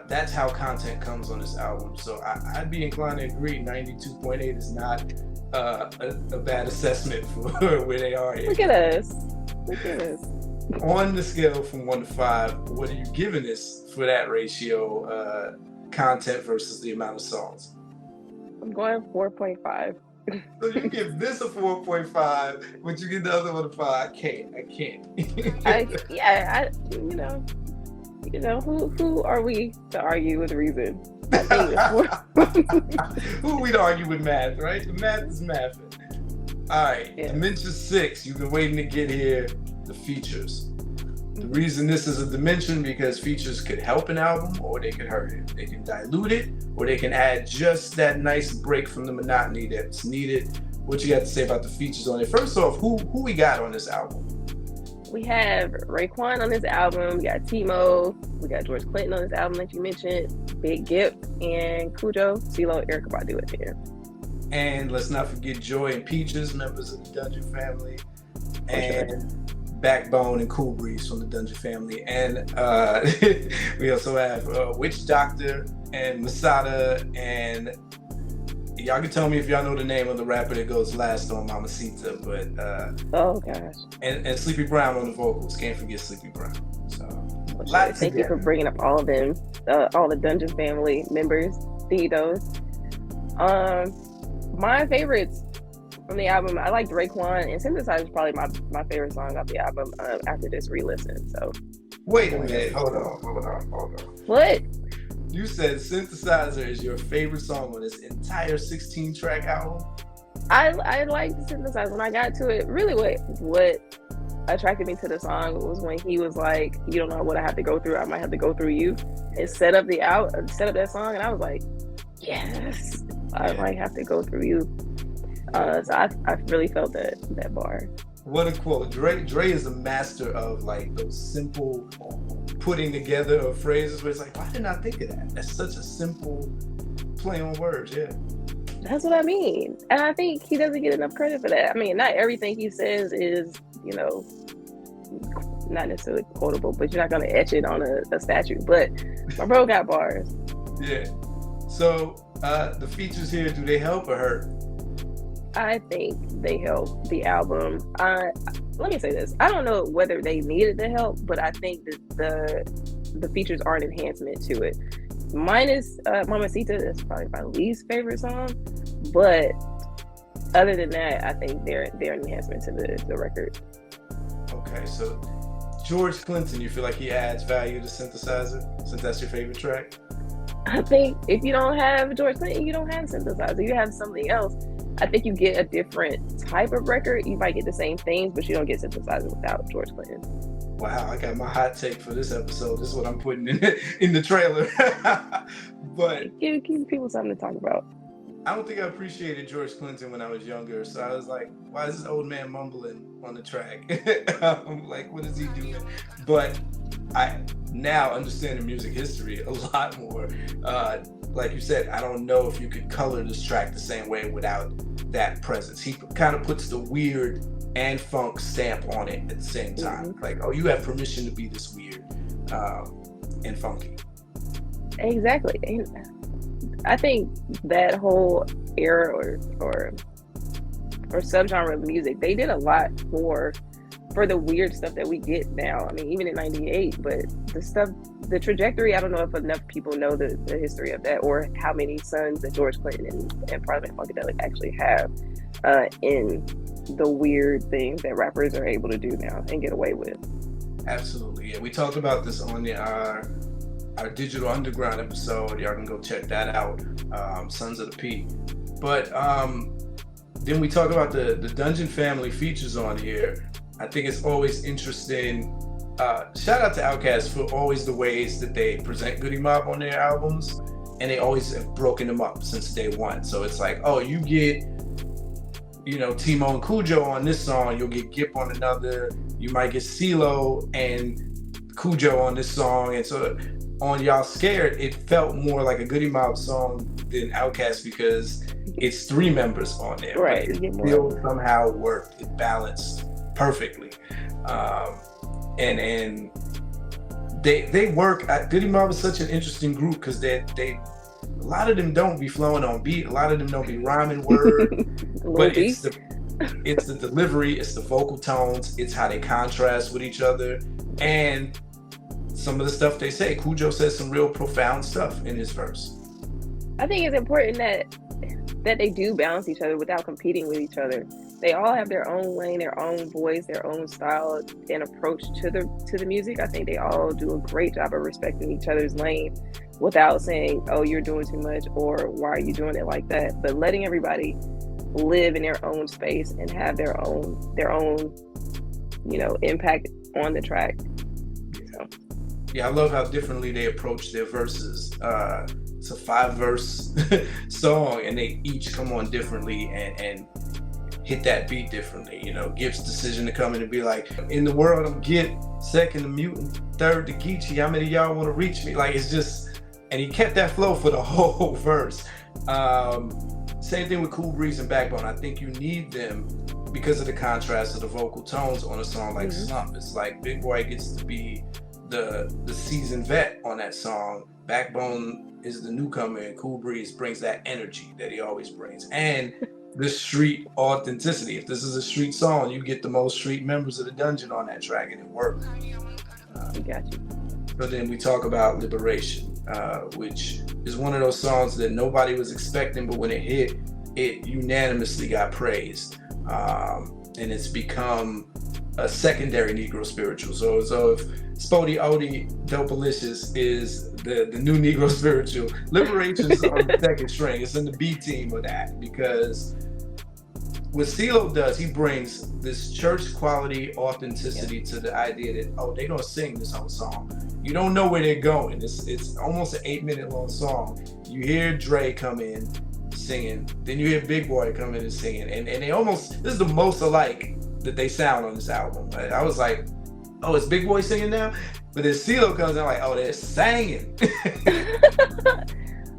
That's how content comes on this album. So I'd be inclined to agree 92.8 is not a bad assessment for where they are here. Look at us. On the scale from 1 to 5, what are you giving this for that ratio, content versus the amount of songs? I'm going 4.5. So you give this a 4.5, but you give the other one a 5. I can't. You know, who are we to argue with reason? I think who are we to argue with math, right? The math is math. All right, yeah. Dimension 6, you've been waiting to get here, the features. The reason this is a dimension, because features could help an album or they could hurt it. They can dilute it, or they can add just that nice break from the monotony that's needed. What you got to say about the features on it? First off, who we got on this album? We have Raekwon on this album, we got Timo, we got George Clinton on this album that you mentioned, Big Gip, and Cujo, CeeLo, Erykah Badu at the end. And let's not forget Joy and Peaches, members of the Dungeon family, and Backbone and Cool Breeze from the Dungeon family. And we also have Witch Doctor and Masada, and y'all can tell me if y'all know the name of the rapper that goes last on Mamacita, but oh gosh. And Sleepy Brown on the vocals. Can't forget Sleepy Brown. So thank you for bringing up all of them, all the Dungeon family members. See those. My favorites from the album, I like Raekwon, and Synthesizer is probably my favorite song off the album after this re-listen. So wait a minute, hold on. What? You said Synthesizer is your favorite song on this entire 16-track album? I liked Synthesizer. When I got to it, really what attracted me to the song was when he was like, "You don't know what I have to go through. I might have to go through you," and set up that song, and I was like, "Yes, I might have to go through you." So I really felt that bar. What a quote. Dre is a master of like those simple putting together of phrases where it's like, why didn't I think of that? That's such a simple play on words, yeah. That's what I mean. And I think he doesn't get enough credit for that. I mean, not everything he says is, not necessarily quotable, but you're not going to etch it on a statue. But my bro got bars. Yeah. So the features here, do they help or hurt? I think they help the album. Let me say this. I don't know whether they needed the help, but I think that the features are an enhancement to it. Minus Mamacita, that's probably my least favorite song. But other than that, I think they're an enhancement to the record. Okay, so George Clinton, you feel like he adds value to Synthesizer, since that's your favorite track? I think if you don't have George Clinton, you don't have Synthesizer. You have something else. I think you get a different type of record. You might get the same things, but you don't get Synthesizer without George Clinton. Wow, I got my hot take for this episode. This is what I'm putting in the trailer. But give people something to talk about. I don't think I appreciated George Clinton when I was younger, so I was like, why is this old man mumbling on the track? I'm like, what is he doing? But I now understand the music history a lot more. Like you said, I don't know if you could color this track the same way without that presence. He kind of puts the weird and funk stamp on it at the same time. Mm-hmm. Like, oh, you have permission to be this weird and funky. Exactly. I think that whole era or subgenre of music, they did a lot for the weird stuff that we get now. I mean, even in '98, but the trajectory, I don't know if enough people know the history of that, or how many sons that George Clinton and Project Funkadelic actually have in the weird things that rappers are able to do now and get away with. Absolutely. Yeah, we talked about this on our Digital Underground episode. Y'all can go check that out, Sons of the P. But then we talk about the Dungeon Family features on here. I think it's always interesting. Shout out to Outkast for always the ways that they present Goody Mob on their albums, and they always have broken them up since day one. So it's like, oh, you get, Timo and Cujo on this song, you'll get Gip on another, you might get CeeLo and Cujo on this song, and so on Y'all Scared, it felt more like a Goody Mob song than Outkast because it's 3 members on there. Right. It still somehow worked. It balanced perfectly. And they work. Goody Mob is such an interesting group because they a lot of them don't be flowing on beat. A lot of them don't be rhyming word. But it's the delivery, it's the vocal tones, it's how they contrast with each other, and some of the stuff they say. Cujo says some real profound stuff in his verse. I think it's important that they do balance each other without competing with each other. They all have their own lane, their own voice, their own style and approach to the music. I think they all do a great job of respecting each other's lane without saying, oh, you're doing too much, or why are you doing it like that? But letting everybody live in their own space and have their own impact on the track. So. Yeah, I love how differently they approach their verses. It's a 5-verse song, and they each come on differently and hit that beat differently. Gip's decision to come in and be like, in the world I'm Gip, second to Mutant, third to Geechee, how many of y'all want to reach me? Like, it's just, and he kept that flow for the whole verse. Same thing with Cool Breeze and Backbone. I think you need them because of the contrast of the vocal tones on a song like Slump. It's like Big Boy gets to be the seasoned vet on that song. Backbone is the newcomer, and Cool Breeze brings that energy that he always brings. And the street authenticity. If this is a street song, you get the most street members of the Dungeon on that track, and it works. I got you. But then we talk about Liberation, which is one of those songs that nobody was expecting, but when it hit, it unanimously got praised. And it's become a secondary Negro spiritual. So if Spody Odie Dopalicious is the new Negro spiritual, Liberation's on the second string. It's in the B team of that, because what CeeLo does, he brings this church quality authenticity to the idea that, they're gonna sing this whole song. You don't know where they're going. It's almost an 8-minute long song. You hear Dre come in singing, then you hear Big Boy come in and singing, and they almost, this is the most alike that they sound on this album. I was like, oh, it's Big Boy singing now? But then CeeLo comes in like, oh, they're singing.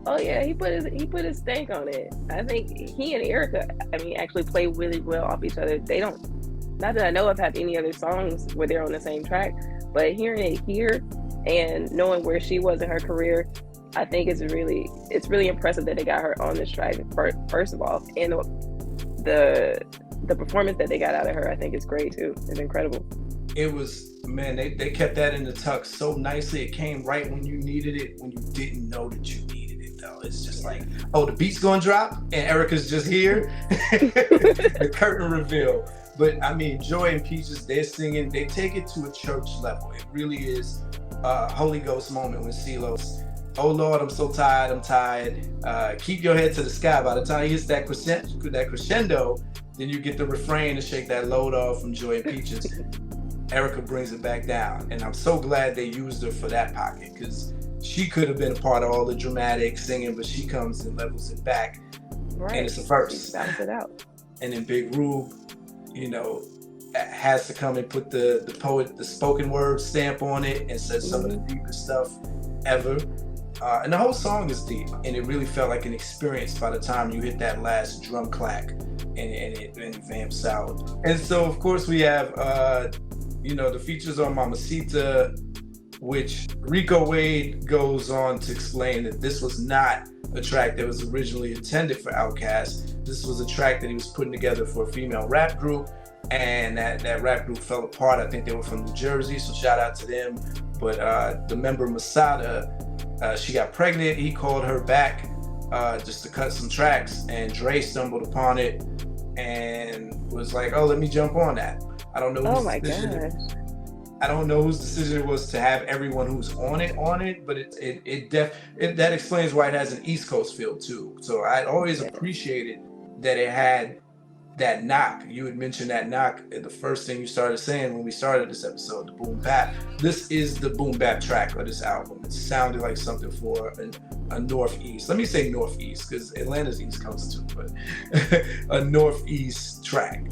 Oh yeah, he put his stank on it. I think he and Erica, actually play really well off each other. They don't, not that I know of, have any other songs where they're on the same track, but hearing it here and knowing where she was in her career, I think it's really impressive that they got her on this track first of all, and the performance that they got out of her, I think, is great too. It's incredible. It was, man, they kept that in the tuck so nicely. It came right when you needed it, when you didn't know that you needed it, though. It's just like, oh, the beat's gonna drop and Erica's just here. The curtain reveal. But I mean, Joy and Peaches, they're singing, they take it to a church level. It really is a Holy Ghost moment when CeeLo's, oh Lord, I'm so tired, I'm tired. Keep your head to the sky. By the time he hits that crescendo, then you get the refrain to shake that load off from Joy and Peaches. Erica brings it back down, and I'm so glad they used her for that pocket, because she could have been a part of all the dramatic singing, but she comes and levels it back, right. And it's a verse. Balance it out. And then Big Rube, has to come and put the spoken word stamp on it and says some of the deepest stuff ever. And the whole song is deep, and it really felt like an experience by the time you hit that last drum clack and it vamps out. And so, of course, we have the features on Mamacita, which Rico Wade goes on to explain that this was not a track that was originally intended for Outkast. This was a track that he was putting together for a female rap group, and that rap group fell apart. I think they were from New Jersey, so shout out to them. But the member Masada, she got pregnant. He called her back just to cut some tracks, and Dre stumbled upon it and was like, oh, let me jump on that. I don't know whose decision. I don't know whose decision it was to have everyone who's on it, but that explains why it has an East Coast feel too. So I always appreciated that it had that knock. You had mentioned that knock at the first thing you started saying when we started this episode, the boom bap. This is the boom bap track of this album. It sounded like something for a Northeast. Let me say Northeast, because Atlanta's East Coast too, but a Northeast track.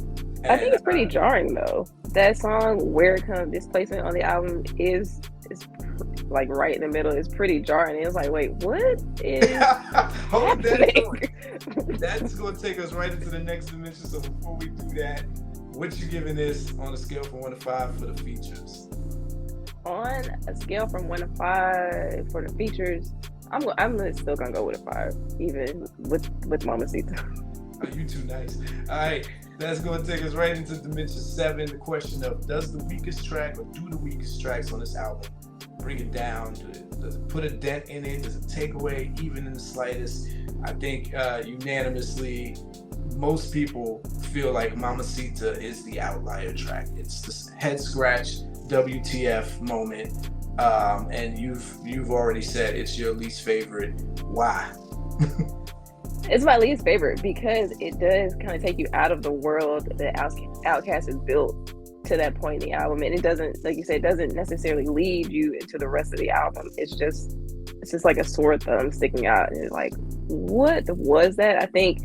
And I think it's pretty jarring though. That song, Where It Comes, this placement on the album is like right in the middle. It's pretty jarring. It's like, wait, what is happening? That's going to take us right into the next dimension. So before we do that, what you giving this on a scale from 1 to 5 for the features? On a scale from 1 to 5 for the features, I'm still gonna go with a 5, even with Mamacita. Oh, you too nice. All right, that's going to take us right into Dimension 7. The question of, does the weakest track, or do the weakest tracks on this album bring it down? Does it put a dent in it? Does it take away even in the slightest? I think unanimously, most people feel like Mamacita is the outlier track. It's this head scratch WTF moment. And you've already said it's your least favorite. Why? It's my least favorite because it does kind of take you out of the world that Outkast has built to that point in the album, and it doesn't, like you said, it doesn't necessarily lead you into the rest of the album. It's just like a sore thumb sticking out, and it's like, what was that? I think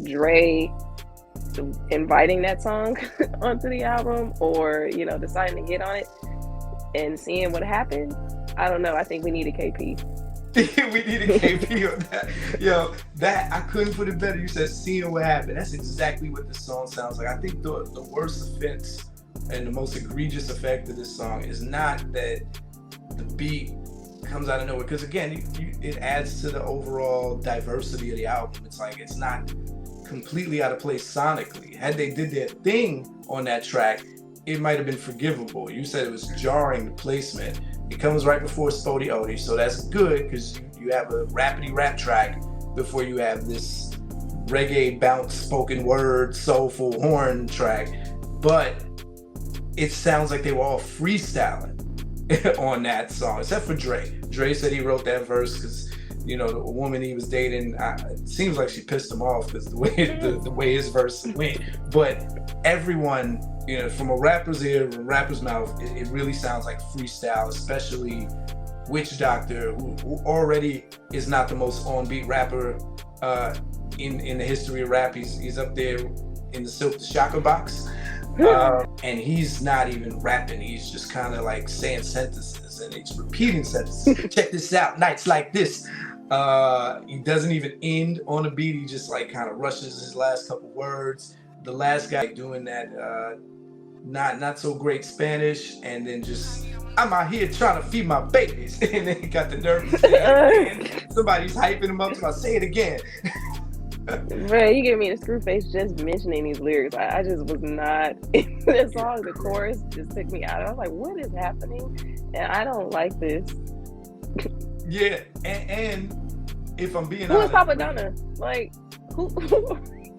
Dre inviting that song onto the album, or deciding to get on it and seeing what happened. I don't know. I think we need a KP. We need a KP on that. Yo, that I couldn't put it better. You said seeing what happened. That's exactly what this song sounds like. I think the worst offense and the most egregious effect of this song is not that the beat comes out of nowhere, because again, it adds to the overall diversity of the album. It's like it's not completely out of place sonically. Had they did their thing on that track, it might have been forgivable. You said it was jarring, the placement. It comes right before Spody Odie, so that's good because you have a rapidy rap track before you have this reggae bounce spoken word soulful horn track. But it sounds like they were all freestyling on that song, except for Dre. Dre said he wrote that verse because you know, the woman he was dating, it seems like she pissed him off because the way his verse went. But everyone, you know, from a rapper's ear, from a rapper's mouth, it really sounds like freestyle, especially Witch Doctor, who already is not the most on-beat rapper in the history of rap. He's up there in the Silk the Shocker box. And he's not even rapping. He's just kind of like saying sentences and he's repeating sentences. Check this out, nights like this. He doesn't even end on a beat. He just like kind of rushes his last couple words. The last guy doing that not so great Spanish, and then just, I'm out here trying to feed my babies. And then he got the nerve to say it again. Somebody's hyping him up to say it again. Bro, you give me a screw face just mentioning these lyrics. I just was not in the song. The chorus just took me out. I was like, what is happening? And I don't like this. Yeah, and if I'm being honest. Who is Papa Donna? Like, who?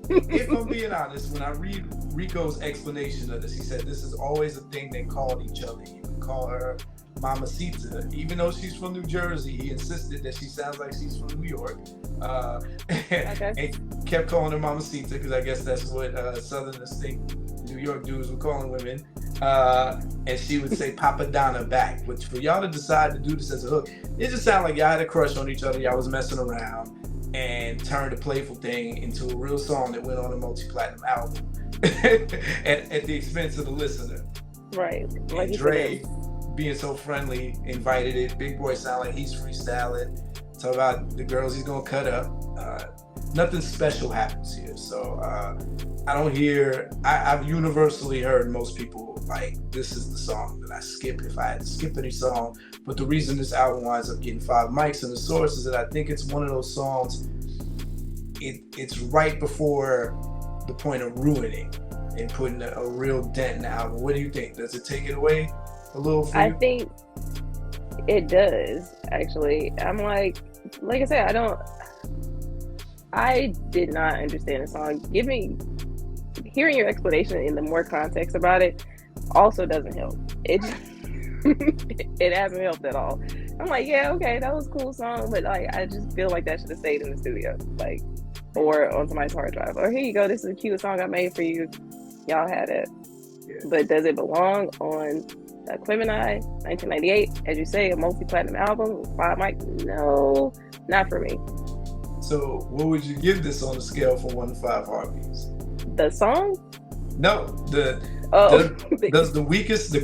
If I'm being honest, when I read Rico's explanation of this, he said this is always a thing they called each other. He would call her Mamacita. Even though she's from New Jersey, he insisted that she sounds like she's from New York. Okay. And kept calling her Mamacita because I guess that's what Southern distinct New York dudes were calling women. And she would say Papa Donna back. Which for y'all to decide to do this as a hook, it just sounded like y'all had a crush on each other. Y'all was messing around and turned a playful thing into a real song that went on a multi-platinum album at the expense of the listener. Right. Like and Dre, being so friendly, invited it. Big Boy sound like he's freestyling. Talk about the girls he's gonna cut up. Nothing special happens here. So I've universally heard most people like, this is the song that I skip if I had to skip any song. But the reason this album winds up getting 5 mics in the source is that I think it's one of those songs, it's right before the point of ruining and putting a real dent in the album. What do you think? Does it take it away a little for you? I think it does, actually. I'm like I said, I did not understand the song. Hearing your explanation and the more context about it also doesn't help. It hasn't helped at all. I'm like, yeah, okay, that was a cool song, but like, I just feel like that should have stayed in the studio, like, or on somebody's hard drive. Or here you go, this is a cute song I made for you. Y'all had it. Yeah. But does it belong on Aquemini 1998? As you say, a multi-platinum album, 5 mics? No, not for me. So, what would you give this on a scale from 1 to 5 heartbeats? The song? No, the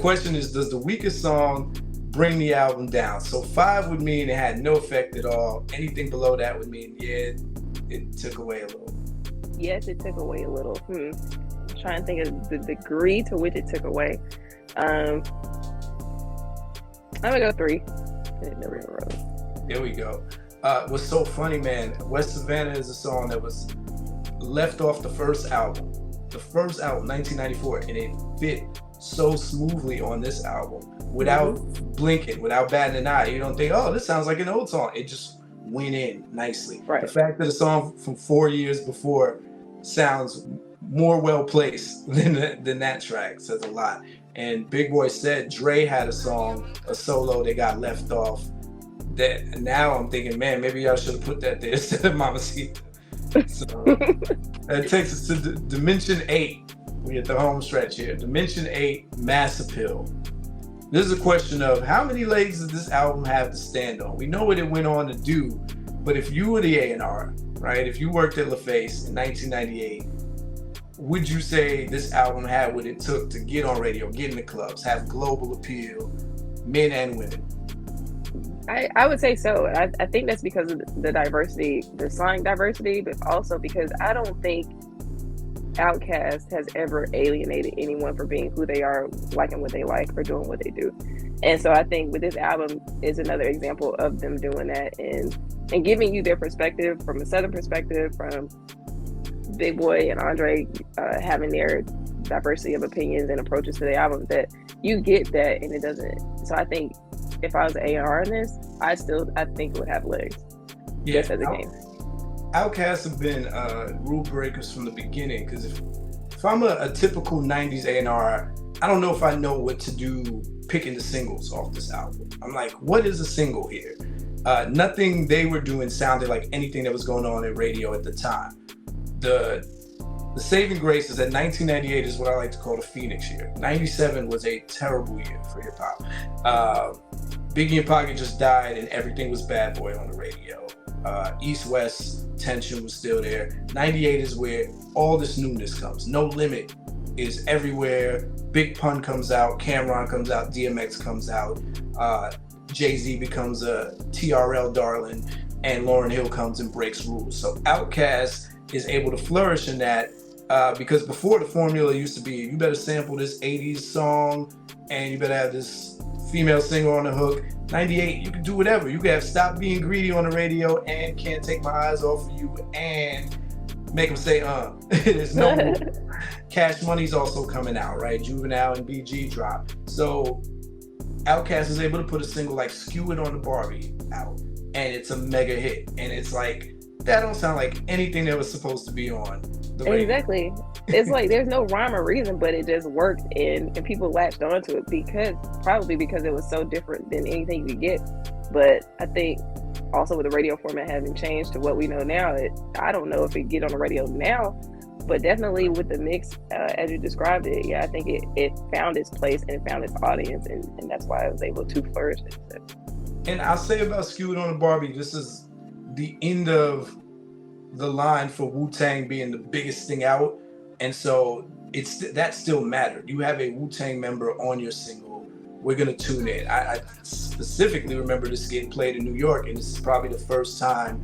question is, does the weakest song bring the album down? So 5 would mean it had no effect at all. Anything below that would mean, yeah, it took away a little. Yes, it took away a little. I'm trying to think of the degree to which it took away. I'm gonna go 3. There we go. What's so funny, man, West Savannah is a song that was left off the first album, 1994, and it fit so smoothly on this album without blinking, without batting an eye. You don't think, oh, this sounds like an old song. It just went in nicely. Right. The fact that a song from 4 years before sounds more well placed than that track says a lot. And Big Boy said Dre had a solo that got left off. That now I'm thinking, man, maybe y'all should have put that there instead of Mamacita. So that takes us to Dimension 8. We at the home stretch here. Dimension 8, Mass Appeal. This is a question of how many legs does this album have to stand on? We know what it went on to do, but if you were the A&R, right? If you worked at LaFace in 1998, would you say this album had what it took to get on radio, get in the clubs, have global appeal, men and women? I would say so. I think that's because of the diversity, the song diversity, but also because I don't think Outkast has ever alienated anyone for being who they are, liking what they like, or doing what they do. And so I think with this album is another example of them doing that and giving you their perspective from a Southern perspective, from Big Boy and Andre having their diversity of opinions and approaches to the album, that you get that and it doesn't. So I think if I was an A&R in this, I think it would have legs. Yeah, just as a game. Outkast have been rule breakers from the beginning, because if I'm a typical 90s A&R, I don't know if I know what to do picking the singles off this album. I'm like, what is a single here? Nothing they were doing sounded like anything that was going on in radio at the time. The saving grace is that 1998 is what I like to call the Phoenix year. 97 was a terrible year for hip hop. Biggie and Pac just died, and everything was Bad Boy on the radio. East-West tension was still there. 98 is where all this newness comes. No Limit is everywhere. Big Pun comes out, Cameron comes out, DMX comes out, Jay-Z becomes a TRL darling, and Lauryn Hill comes and breaks rules. So Outkast is able to flourish in that, because before the formula used to be, you better sample this 80s song and you better have this female singer on the hook. 98, you can do whatever. You can have Stop Being Greedy on the radio and Can't Take My Eyes Off of You and make them say, There's no rule. Cash Money's also coming out, right? Juvenile and BG drop. So Outkast is able to put a single like Skew It on the Barbie out, and it's a mega hit. And it's like, that don't sound like anything that was supposed to be on the radio. Exactly. It's like there's no rhyme or reason, but it just worked, and people latched onto it probably because it was so different than anything you could get. But I think also with the radio format having changed to what we know now, I don't know if it get on the radio now, but definitely with the mix, as you described it, yeah, I think it found its place and it found its audience, and that's why I was able to flourish. And I'll say about Skew It on the Barbie, this is the end of the line for Wu-Tang being the biggest thing out. And so that still mattered. You have a Wu-Tang member on your single. We're going to tune in. I specifically remember this getting played in New York, and this is probably the first time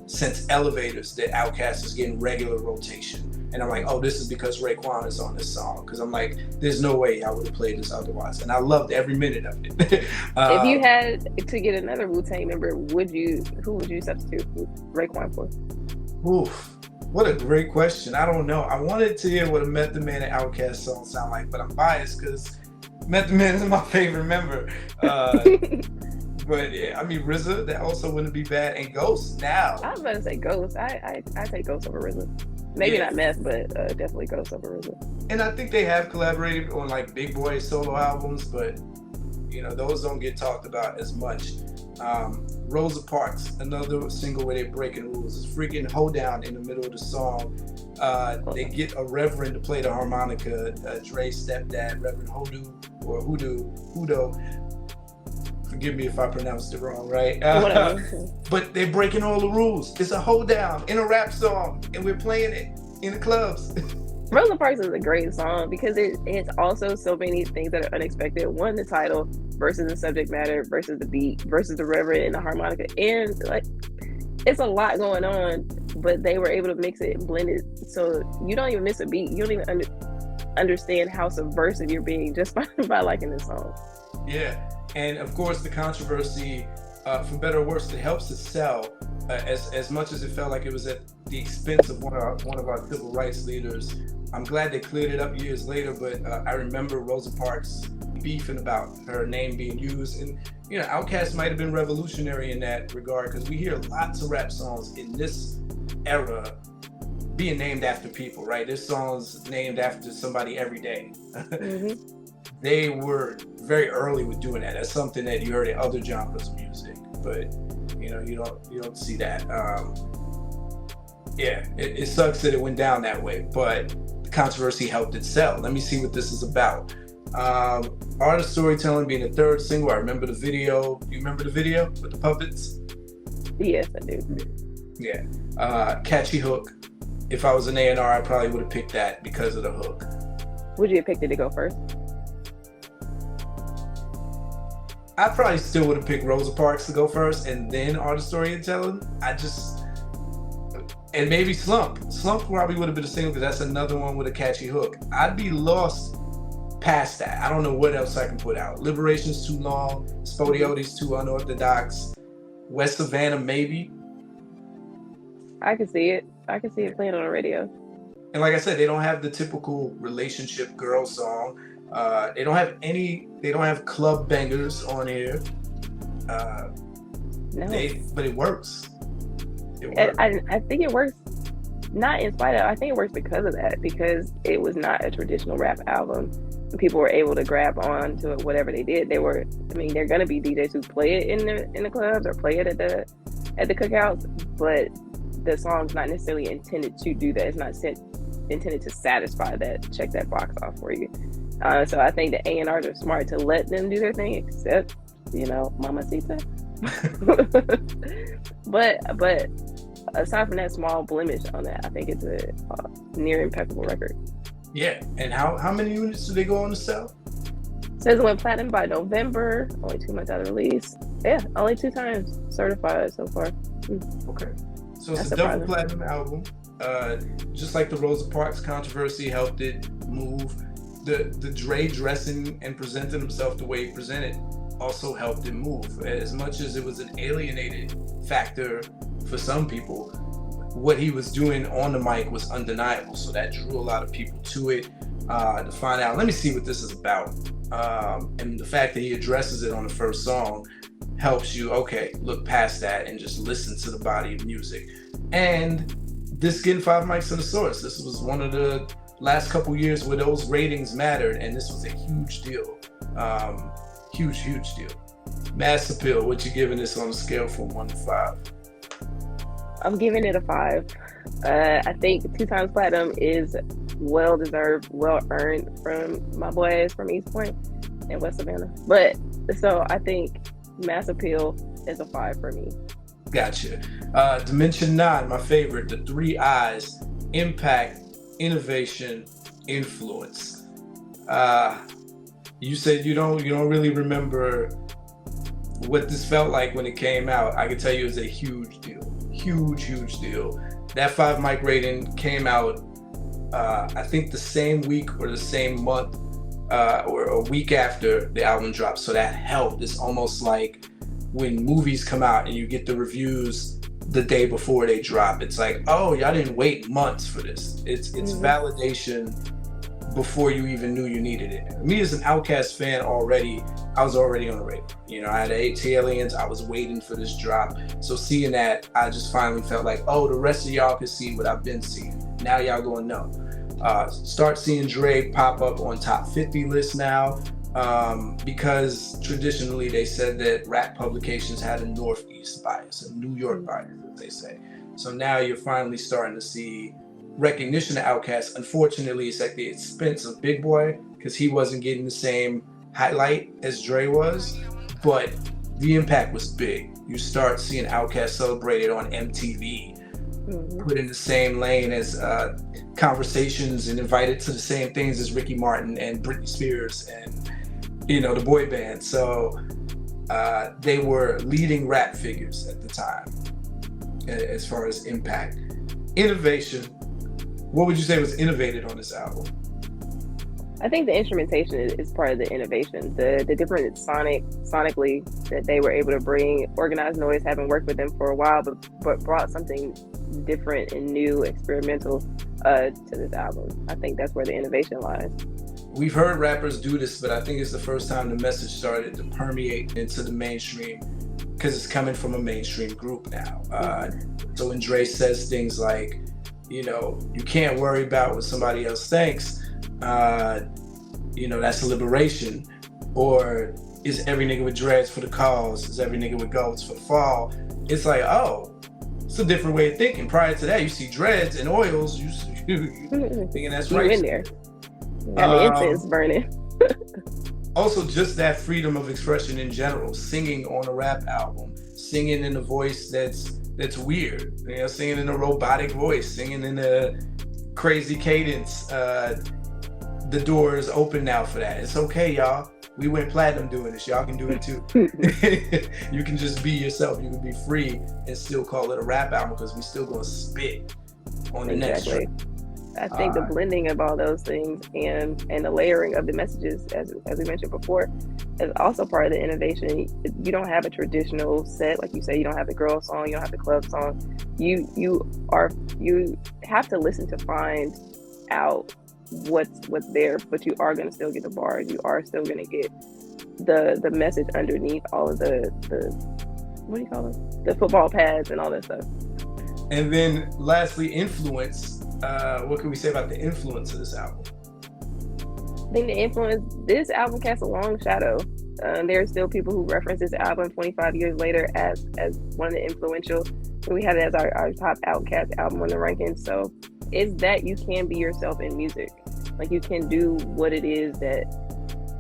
since Elevators that Outkast is getting regular rotation. And I'm like, oh, this is because Raekwon is on this song. Because I'm like, there's no way I would have played this otherwise. And I loved every minute of it. If you had to get another Wu-Tang member, who would you substitute Raekwon for? Oof. What a great question. I don't know. I wanted to hear what a Method Man and Outkast song sound like, but I'm biased because Method Man is my favorite member. But yeah, I mean, RZA, that also wouldn't be bad. And Ghost now. I was about to say Ghost. I take Ghost over RZA. Maybe not Meth, but definitely Ghost over RZA. And I think they have collaborated on like Big Boy solo albums, but you know, those don't get talked about as much. Rosa Parks, another single where they're breaking rules. It's freaking hoedown in the middle of the song. They get a reverend to play the harmonica, Dre's stepdad, Reverend Hudo. Forgive me if I pronounced it wrong, right? But they're breaking all the rules. It's a hoedown in a rap song, and we're playing it in the clubs. Rosa Parks is a great song because it's also so many things that are unexpected. One, the title versus the subject matter versus the beat versus the reverend and the harmonica, and like it's a lot going on, but they were able to mix it and blend it so you don't even miss a beat. You don't even understand how subversive you're being just by liking this song. Yeah, and of course the controversy, for better or worse, it helps it sell. As much as it felt like it was at the expense of one of our civil rights leaders, I'm glad they cleared it up years later. But I remember Rosa Parks beefing about her name being used, and you know, Outkast might have been revolutionary in that regard because we hear lots of rap songs in this era being named after people, right? There's songs named after somebody every day. Mm-hmm. They were very early with doing that. That's something that you heard in other genres of music, but you know, you don't see that. It sucks that it went down that way, but the controversy helped it sell. Let me see what this is about. Artist storytelling being the third single. I remember the video. You remember the video with the puppets? Yes, I do. Yeah. Catchy hook. If I was an A&R, I probably would have picked that because of the hook. Would you have picked it to go first? I probably still would have picked Rosa Parks to go first and then artist storytelling. And maybe Slump. Slump probably would have been a single because that's another one with a catchy hook. I'd be lost past that. I don't know what else I can put out. Liberation's too long. Spodioti's too unorthodox. West Savannah, maybe. I can see it. I can see it playing on the radio. And like I said, they don't have the typical relationship girl song. They don't have club bangers on here. No. But it works. I think it works not in spite of, I think it works because of that, because it was not a traditional rap album. people were able to grab on to it, whatever they did. They were, I mean, they're gonna be DJs who play it in the clubs or play it at the cookouts, but the song's not necessarily intended to do that. It's not intended to satisfy that, check that box off for you. So I think the A&Rs are smart to let them do their thing, except, Mamacita. but aside from that small blemish on that, I think it's a near impeccable record. Yeah, and how many units do they go on to sell? Says it went platinum by November, only 2 months out of release. Yeah, only 2 times certified so far. Okay, so it's That's a double surprising. platinum album. Just like the Rosa Parks controversy helped it move, the Dre dressing and presenting himself the way he presented also helped it move. As much as it was an alienated factor for some people, what he was doing on the mic was undeniable. So that drew a lot of people to it to find out, let me see what this is about. And the fact that he addresses it on the first song helps you, okay, look past that and just listen to the body of music. And this getting 5 mics on the source, this was one of the last couple years where those ratings mattered, and this was a huge deal. Huge deal. Mass Appeal, what you giving this on a scale from 1 to 5? I'm giving it a 5. I think 2 times platinum is well deserved, well earned from my boys from East Point and West Savannah. But so I think Mass Appeal is a 5 for me. Gotcha. Dimension 9, my favorite, the 3 I's: impact, innovation, influence. You said you don't really remember what this felt like when it came out. I can tell you it was a huge deal. Huge deal. That 5 mic rating came out I think the same week or the same month or a week after the album dropped, so that helped. It's almost like when movies come out and you get the reviews the day before they drop. It's like, oh, y'all didn't wait months for this. It's validation before you even knew you needed it. Me as an Outkast fan already, I was already on the radar. I had 8 Aliens, I was waiting for this drop. So seeing that, I just finally felt like, oh, the rest of y'all can see what I've been seeing. Now y'all gonna know. Start seeing Dre pop up on top 50 lists now, because traditionally they said that rap publications had a Northeast bias, a New York bias, as they say. So now you're finally starting to see recognition of Outkast. Unfortunately, it's at the expense of Big Boy, because he wasn't getting the same highlight as Dre was, but the impact was big. You start seeing Outkast celebrated on MTV, put in the same lane as Conversations and invited to the same things as Ricky Martin and Britney Spears and the boy band. So they were leading rap figures at the time as far as impact. Innovation, what would you say was innovated on this album? I think the instrumentation is part of the innovation. The different sonically that they were able to bring. Organized Noise, having worked with them for a while, but brought something different and new, experimental to this album. I think that's where the innovation lies. We've heard rappers do this, but I think it's the first time the message started to permeate into the mainstream, because it's coming from a mainstream group now. So when Dre says things like, you can't worry about what somebody else thinks, that's a liberation. Or is every nigga with dreads for the cause? Is every nigga with goats for the fall? It's like, oh, it's a different way of thinking. Prior to that, you see dreads and oils, you thinking that's right. You in there. Got the incense burning. Also, just that freedom of expression in general, singing on a rap album, singing in a voice that's weird, singing in a robotic voice, singing in a crazy cadence. The door is open now for that. It's okay, y'all. We went platinum doing this. Y'all can do it too. You can just be yourself. You can be free and still call it a rap album, because we still gonna spit on the next track. I think the blending of all those things and the layering of the messages, as we mentioned before, is also part of the innovation. You don't have a traditional set, like you say. You don't have the girl song. You don't have the club song. You have to listen to find out what's there, but you are going to still get the bars. You are still going to get the message underneath all of the what do you call them? The football pads and all that stuff. And then lastly, influence. What can we say about the influence of this album? I think the influence, this album casts a long shadow. There are still people who reference this album 25 years later as one of the influential. We have it as our top Outkast album on the rankings. So it's that you can be yourself in music. Like, you can do what it is that,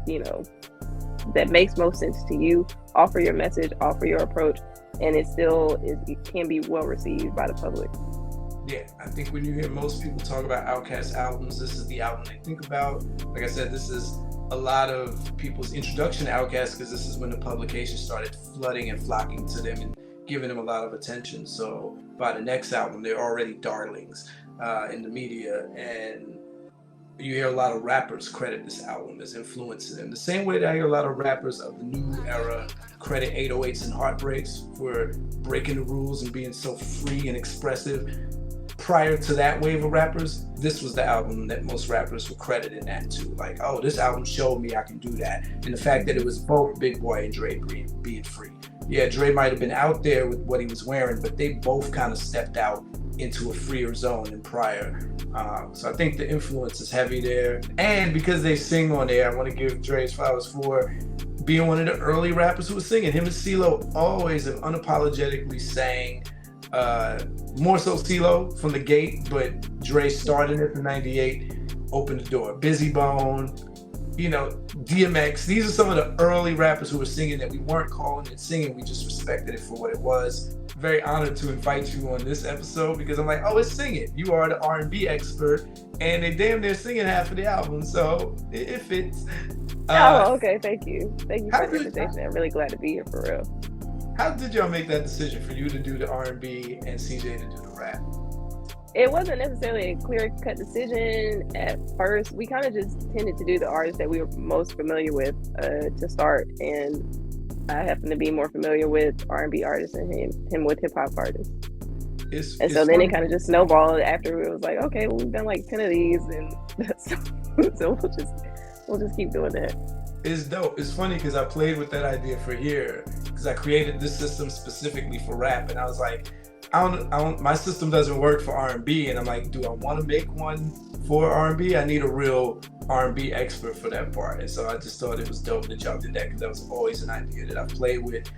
you know, that makes most sense to you, offer your message, offer your approach, and it can be well received by the public. Yeah, I think when you hear most people talk about Outkast albums, this is the album they think about. Like I said, this is a lot of people's introduction to Outkast, because this is when the publication started flooding and flocking to them and giving them a lot of attention. So by the next album, they're already darlings in the media, and you hear a lot of rappers credit this album as influencing them. The same way that I hear a lot of rappers of the new era credit 808s and Heartbreaks for breaking the rules and being so free and expressive. Prior to that wave of rappers, this was the album that most rappers were crediting that to. Like, oh, this album showed me I can do that. And the fact that it was both Big Boy and Dre being free. Yeah, Dre might have been out there with what he was wearing, but they both kind of stepped out into a freer zone than prior. So I think the influence is heavy there. And because they sing on there, I want to give Dre's flowers for being one of the early rappers who was singing. Him and CeeLo always have unapologetically sang. More so CeeLo from the gate, but Dre started it in '98, opened the door. Busy Bone, you know, DMX. These are some of the early rappers who were singing that we weren't calling it singing. We just respected it for what it was. Very honored to invite you on this episode, because I'm like, oh, it's singing. You are the R&B expert, and they damn near singing half of the album, so it fits. Oh, okay. Thank you for the invitation. I'm really glad to be here, for real. How did y'all make that decision for you to do the R&B and CJ to do the rap? It wasn't necessarily a clear-cut decision at first. We kind of just tended to do the artists that we were most familiar with to start, and I happen to be more familiar with R&B artists and him with hip-hop artists. And so then it kind of just snowballed after it was like, okay, well, we've done like 10 of these, and so we'll just keep doing that. It's dope. It's funny because I played with that idea for a year, because I created this system specifically for rap, and I was like, I don't, my system doesn't work for R&B, and I'm like, do I want to make one for R&B? I need a real R&B expert for that part. And so I just thought it was dope that y'all did that, because that was always an idea that I played with.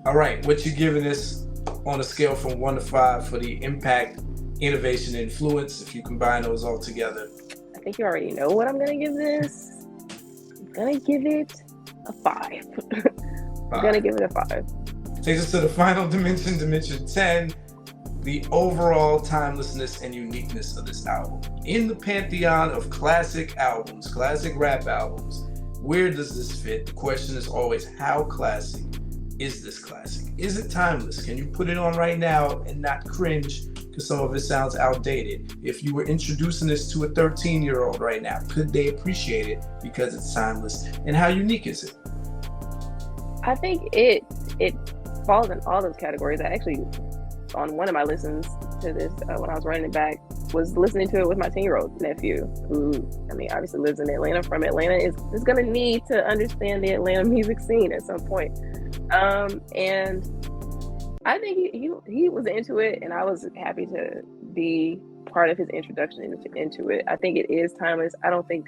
All right, what you giving this on a scale from 1 to 5 for the impact, innovation, and influence, if you combine those all together? I think you already know what I'm gonna give this. I'm gonna give it a 5. I'm gonna give it a 5. Takes us to the final dimension, dimension 10. The overall timelessness and uniqueness of this album. In the pantheon of classic albums, classic rap albums, where does this fit? The question is always, how classic is this classic? Is it timeless? Can you put it on right now and not cringe because some of it sounds outdated? If you were introducing this to a 13-year-old right now, could they appreciate it because it's timeless? And how unique is it? I think it falls in all those categories. I actually, on one of my listens to this, when I was running it back, was listening to it with my 10-year-old nephew, who, I mean, obviously lives in Atlanta, from Atlanta, is going to need to understand the Atlanta music scene at some point. And I think he was into it, and I was happy to be part of his introduction into it. I think it is timeless. I don't think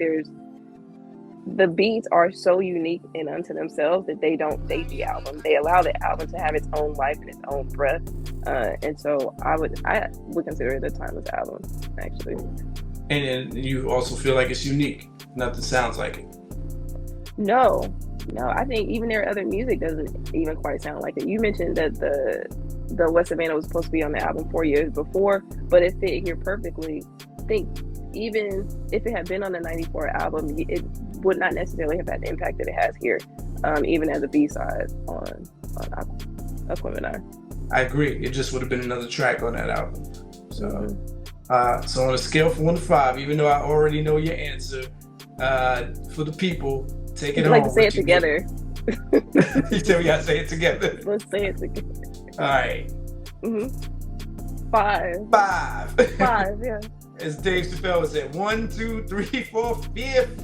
the beats are so unique and unto themselves that they don't date the album. They allow the album to have its own life and its own breath. And so I would consider it a timeless album, actually. And you also feel like it's unique. Nothing sounds like it. No, I think even their other music doesn't even quite sound like it. You mentioned that the West Savannah was supposed to be on the album 4 years before, but it fit here perfectly. I think even if it had been on the 94 album, it would not necessarily have had the impact that it has here, even as a B-side on Aquemini. I agree. It just would have been another track on that album. So, so on a scale from 1 to 5, even though I already know your answer, for the people, take it home. I'd like to say it together. You tell me how to say it together. Let's say it together. All right. 5. 5, yeah. As Dave Chappelle said, 1, 2, 3, 4, 5th.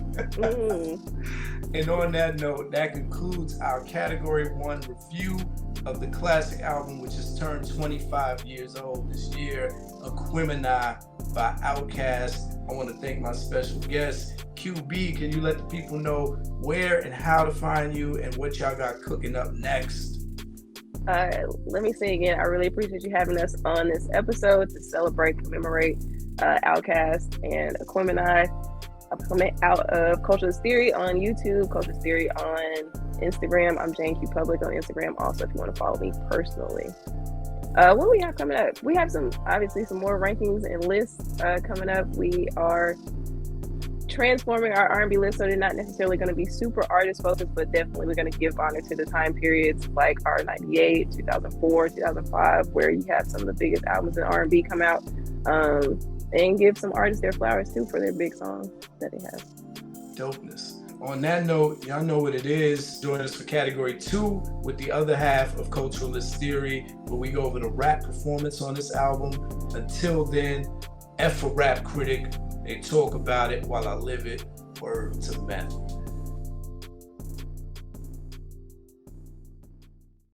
And on that note, that concludes our Category 1 review of the classic album, which has turned 25 years old this year, Aquemini by Outkast. I want to thank my special guest, QB, can you let the people know where and how to find you and what y'all got cooking up next? Let me say again, I really appreciate you having us on this episode to celebrate, commemorate Outkast and Aquemini. I'm coming out of Culture's Theory on YouTube, Culture's Theory on Instagram. I'm Jane Q Public on Instagram also if you want to follow me personally. What do we have coming up? We have some more rankings and lists coming up. We are transforming our R&B list, so they're not necessarily going to be super artist focused, but definitely we're going to give honor to the time periods like our 98, 2004, 2005, where you have some of the biggest albums in R&B come out, and give some artists their flowers too for their big songs that they have. Dopeness. On that note, y'all know what it is. Join us for category 2 with the other half of Culturalist Theory, where we go over the rap performance on this album. Until then, F for Rap Critic. They talk about it while I live it. Word to meth.